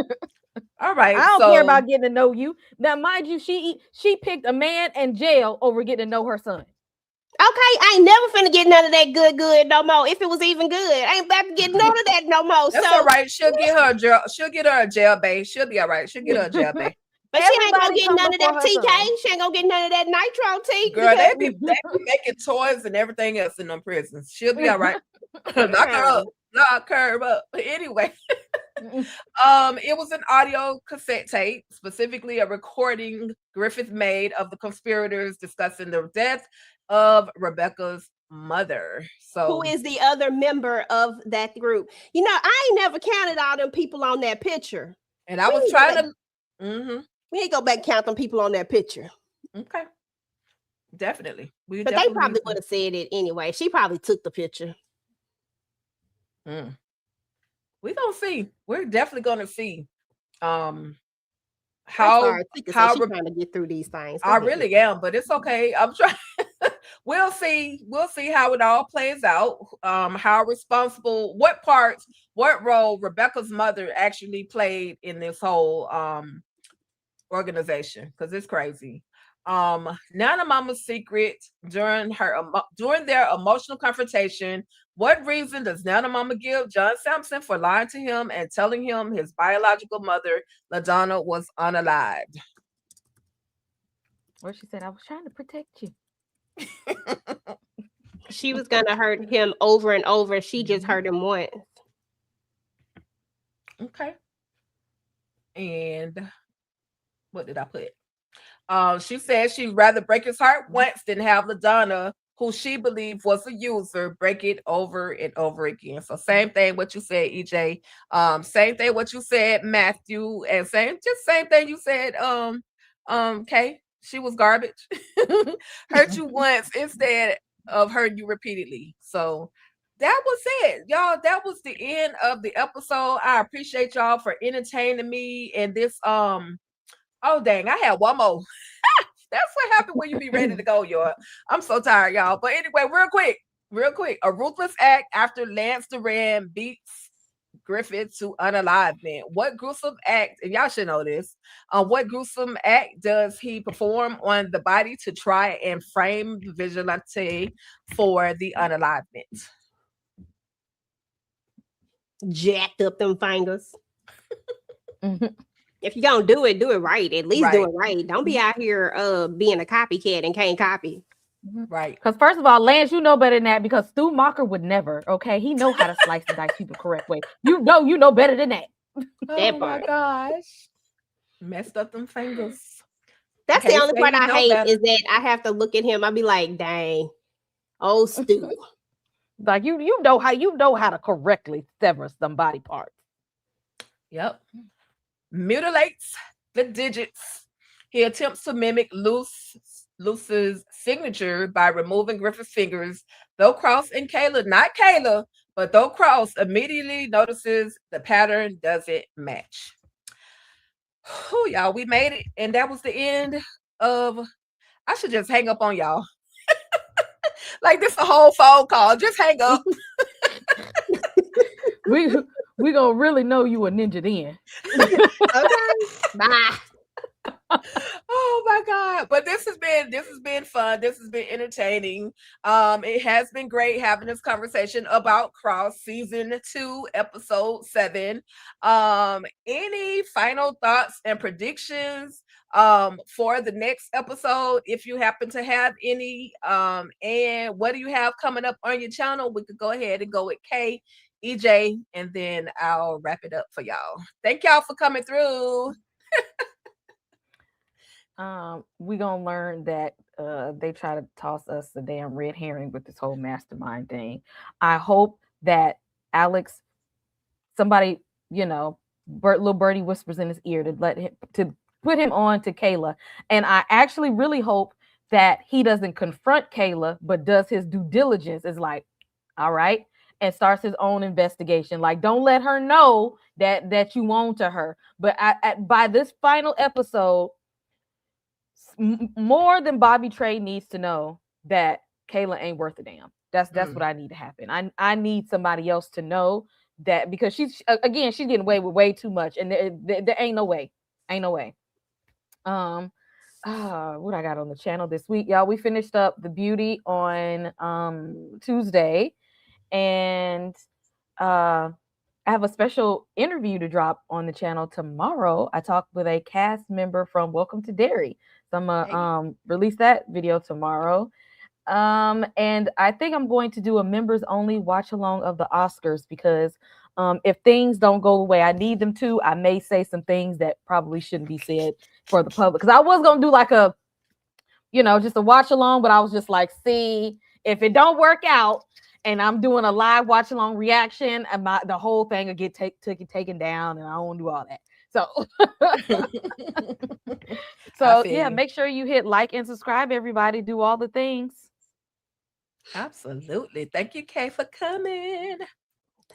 All right. I don't so, care about getting to know you. Now, mind you, she picked a man and jail over getting to know her son. Okay, I ain't never finna get none of that good no more. If it was even good, I ain't about to get none of that no more. That's So, all right. She'll get her a jail. She'll get her a jail bay. She'll be all right. She'll get her a jail bay. but she ain't gonna Everybody get come none of before that her TK. son. She ain't gonna get none of that nitro T. Girl, because- they be making toys and everything else in them prisons. She'll be all right. Lock her up. Lock her up. But anyway, it was an audio cassette tape, specifically a recording Griffith made of the conspirators discussing the death of Rebecca's mother. So who is the other member of that group? You know, I ain't never counted all them people on that picture. and I was trying to We ain't go back and count them people on that picture. okay. Definitely. We But they definitely probably need to- would have said it anyway. She probably took the picture. We're gonna see. We're definitely gonna see I'm how sorry, Tika said how she Re- trying to get through these things. Go I ahead. really am, but it's okay. I'm trying. We'll see. We'll see how it all plays out. How responsible, what role Rebecca's mother actually played in this whole organization, because it's crazy. Nana Mama's secret during their emotional confrontation. What reason does Nana Mama give John Sampson for lying to him and telling him his biological mother, LaDonna, was unalived? Where she said, I was trying to protect you. She was gonna hurt him over and over. She just hurt him once. Okay. And what did I put? She said she'd rather break his heart once than have LaDonna, who she believed was a user, break it over and over again. So same thing what you said, EJ. Same thing what you said, Matthew, and same thing you said, Kay. She was garbage. Hurt you once instead of hurting you repeatedly. So that was it, y'all. That was the end of the episode. I appreciate y'all for entertaining me in this. Oh dang, I had one more. That's what happened when you be ready to go, y'all. I'm so tired, y'all. But anyway, real quick. A ruthless act after Lance Duran beats Griffith to unalivement. What gruesome act, and y'all should know this, what gruesome act does he perform on the body to try and frame the vigilante for the unalivement? Jacked up them fingers. If you're gonna do it right. At least do it right. Don't be out here being a copycat and can't copy. Right. Because first of all, Lance, you know better than that, because Stu Mocker would never. Okay, he know how to slice and dice people the correct way. You know better than that. That Oh my part. gosh. Messed up them fingers. That's Okay, the only say part you I know hate better. is that I have to look at him. I'll be like, dang, oh Stu. Like you know how to correctly sever some body parts. Yep. Mutilates the digits. He attempts to mimic Luce's signature by removing Griffith's fingers. Though Cross and Kayla, not Kayla, but though Cross immediately notices the pattern doesn't match. Whew, y'all, we made it. And that was the end of. I should just hang up on y'all. Like this a whole phone call. Just hang up. We gonna really know you a ninja then. Okay, bye. Oh my god. But this has been fun. This has been entertaining. It has been great having this conversation about Cross season 2 episode 7. Any final thoughts and predictions for the next episode, if you happen to have any? And what do you have coming up on your channel? We could go ahead and go with Kay, EJ, and then I'll wrap it up for y'all. Thank y'all for coming through. We gonna learn that they try to toss us the damn red herring with this whole mastermind thing. I hope that Alex, somebody, little birdie whispers in his ear to put him on to Kayla. And I actually really hope that he doesn't confront Kayla, but does his due diligence. Is like, all right, and starts his own investigation. Like, don't let her know that you own to her. But by this final episode, more than Bobby Trey needs to know that Kayla ain't worth a damn. That's what I need to happen. I need somebody else to know that because she's again she's getting away with way too much, and there ain't no way, what I got on the channel this week, y'all. We finished up The Beauty on Tuesday, and I have a special interview to drop on the channel tomorrow. I talked with a cast member from Welcome to Derry, so I'm gonna release that video tomorrow. And I think I'm going to do a members only watch along of the Oscars because if things don't go the way I need them to, I may say some things that probably shouldn't be said for the public. Because I was gonna do like a, just a watch along, but I was just like, see, if it don't work out and I'm doing a live watch along reaction, and the whole thing will get taken down, and I don't want to do all that. So, yeah, make sure you hit like and subscribe, everybody. Do all the things. Absolutely. Thank you, Kay, for coming.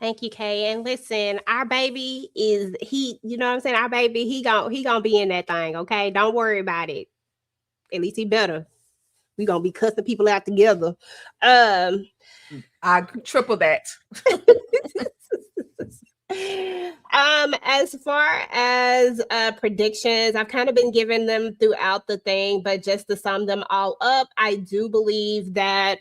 Thank you, Kay. And listen, our baby is you know what I'm saying? Our baby, he gonna be in that thing, okay? Don't worry about it. At least he better. We gonna be cussing people out together. I triple that. As far as predictions, I've kind of been giving them throughout the thing, but just to sum them all up, I do believe that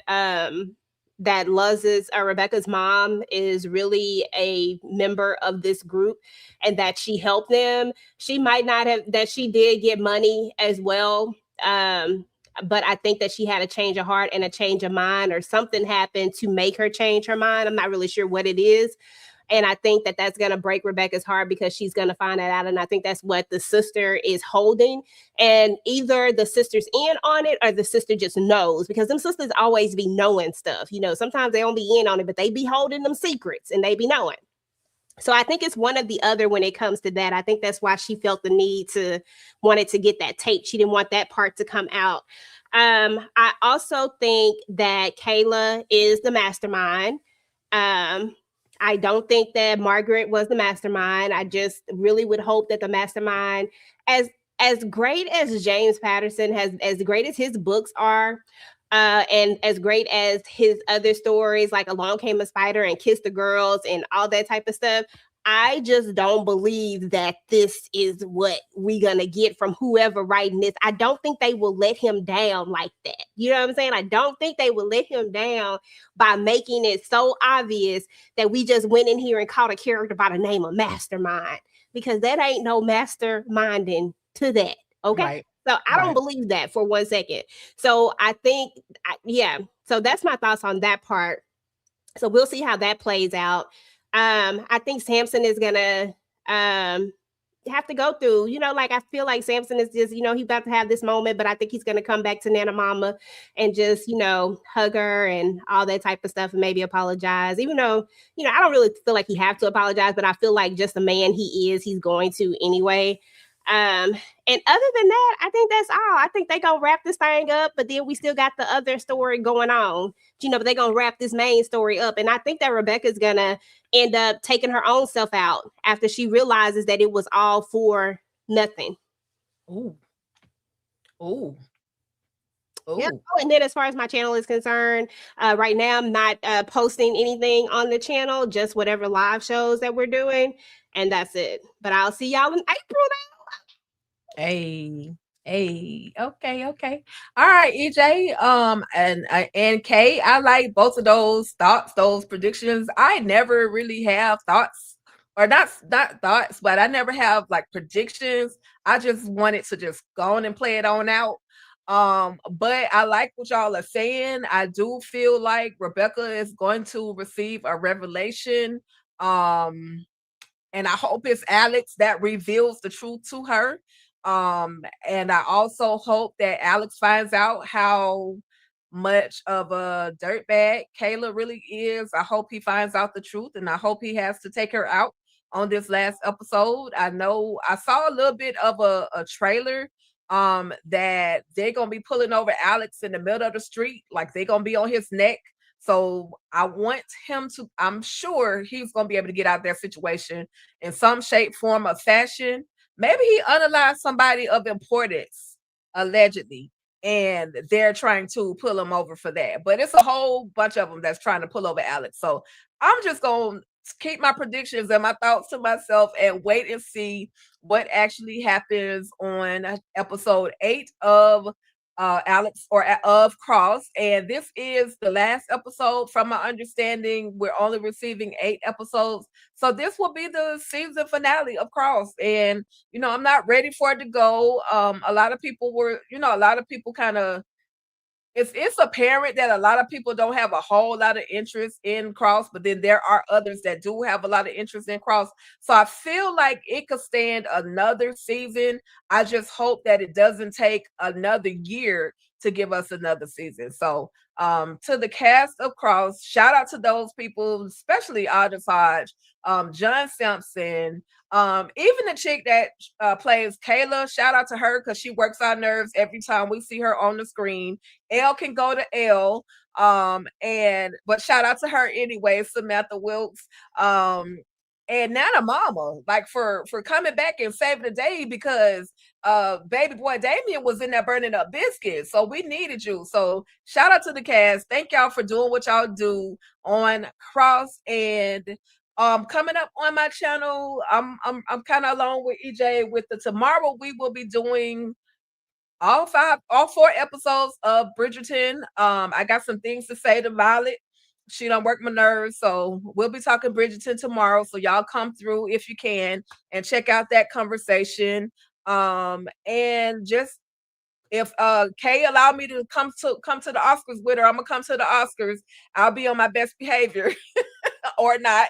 that Luz's Rebecca's mom is really a member of this group, and that she helped them. She might not have, that she did get money as well. But I think that she had a change of heart and a change of mind, or something happened to make her change her mind. I'm not really sure what it is. And I think that that's going to break Rebecca's heart because she's going to find that out. And I think that's what the sister is holding. And either the sister's in on it or the sister just knows, because them sisters always be knowing stuff. Sometimes they don't be in on it, but they be holding them secrets and they be knowing. So I think it's one or the other when it comes to that. I think that's why she felt the need to wanted to get that tape. She didn't want that part to come out. I also think that Kayla is the mastermind. I don't think that Margaret was the mastermind. I just really would hope that the mastermind, as great as James Patterson has, as great as his books are, and as great as his other stories, like Along Came a Spider and Kiss the Girls and all that type of stuff, I just don't believe that this is what we're going to get from whoever writing this. I don't think they will let him down like that. You know what I'm saying? I don't think they will let him down by making it so obvious that we just went in here and caught a character by the name of Mastermind, because that ain't no masterminding to that. Okay. Right. So I don't believe that for 1 second. So I think, so that's my thoughts on that part. So we'll see how that plays out. I think Samson is gonna have to go through, I feel like Samson is just, he's about to have this moment, but I think he's gonna come back to Nana Mama and just, hug her and all that type of stuff and maybe apologize, even though, I don't really feel like he have to apologize, but I feel like just the man he is, he's going to anyway. And other than that, I think that's all. I think they're going to wrap this thing up, but then we still got the other story going on, but they're going to wrap this main story up. And I think that Rebecca's going to end up taking her own self out after she realizes that it was all for nothing. Ooh. Ooh. Yeah. And then as far as my channel is concerned, right now I'm not posting anything on the channel, just whatever live shows that we're doing. And that's it. But I'll see y'all in April now. Hey, okay. All right, EJ, and Kay, I like both of those thoughts, those predictions. I never really have thoughts, or not thoughts, but I never have like predictions. I just wanted to just go on and play it on out. But I like what y'all are saying. I do feel like Rebecca is going to receive a revelation. And I hope it's Alex that reveals the truth to her. And I also hope that Alex finds out how much of a dirtbag Kayla really is. I hope he finds out the truth, and I hope he has to take her out on this last episode. I know I saw a little bit of a trailer that they're gonna be pulling over Alex in the middle of the street, like they're gonna be on his neck. So I want him to, I'm sure he's going to be able to get out of that situation in some shape, form, or fashion. Maybe he unalived somebody of importance, allegedly, and they're trying to pull him over for that. But it's a whole bunch of them that's trying to pull over Alex. So I'm just going to keep my predictions and my thoughts to myself and wait and see what actually happens on episode 8 of Alex or of Cross. And this is the last episode. From my understanding, we're only receiving 8 episodes. So this will be the season finale of Cross. And, you know, I'm not ready for it to go. A lot of people were, you know, a lot of people kind of, it's apparent that a lot of people don't have a whole lot of interest in Cross, but then there are others that do have a lot of interest in Cross. So I feel like it could stand another season. I just hope that it doesn't take another year to give us another season. So to the cast of Cross, shout out to those people, especially Aldous Hodge, John Simpson, even the chick that plays Kayla, shout out to her because she works our nerves every time we see her on the screen. Elle can go to Elle. But shout out to her anyway, Samantha Wilkes. And Nana Mama, like for coming back and saving the day because baby boy Damien was in there burning up biscuits. So we needed you. So shout out to the cast. Thank y'all for doing what y'all do on Cross. And coming up on my channel, I'm kind of along with EJ with the tomorrow we will be doing all 4 episodes of Bridgerton. I got some things to say to Violet. She don't work my nerves, so we'll be talking Bridgerton tomorrow. So y'all come through if you can and check out that conversation. And just if Kay allowed me to come to the Oscars with her, I'm gonna come to the Oscars. I'll be on my best behavior. or not.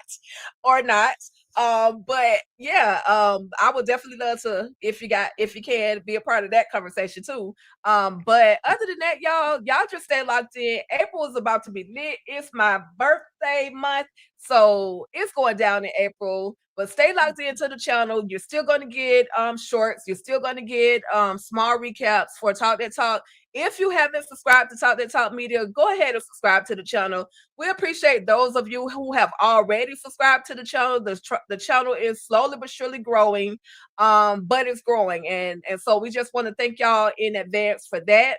But yeah, I would definitely love to, if you can, be a part of that conversation too. But other than that, y'all just stay locked in. April is about to be lit. It's my birthday month, so it's going down in April. But stay locked into the channel. You're still going to get shorts. You're still going to get small recaps for Talk That Talk. If you haven't subscribed to Talk That Talk Media, go ahead and subscribe to the channel. We appreciate those of you who have already subscribed to the channel. The channel is slowly but surely growing, but it's growing. And so we just want to thank y'all in advance for that.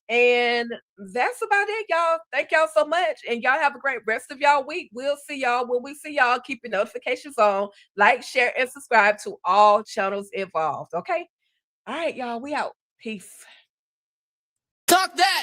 And that's about it, y'all. Thank y'all so much. And y'all have a great rest of y'all week. We'll see y'all when we see y'all. Keep your notifications on. Like, share, and subscribe to all channels involved. Okay? All right, y'all. We out. Peace. Talk that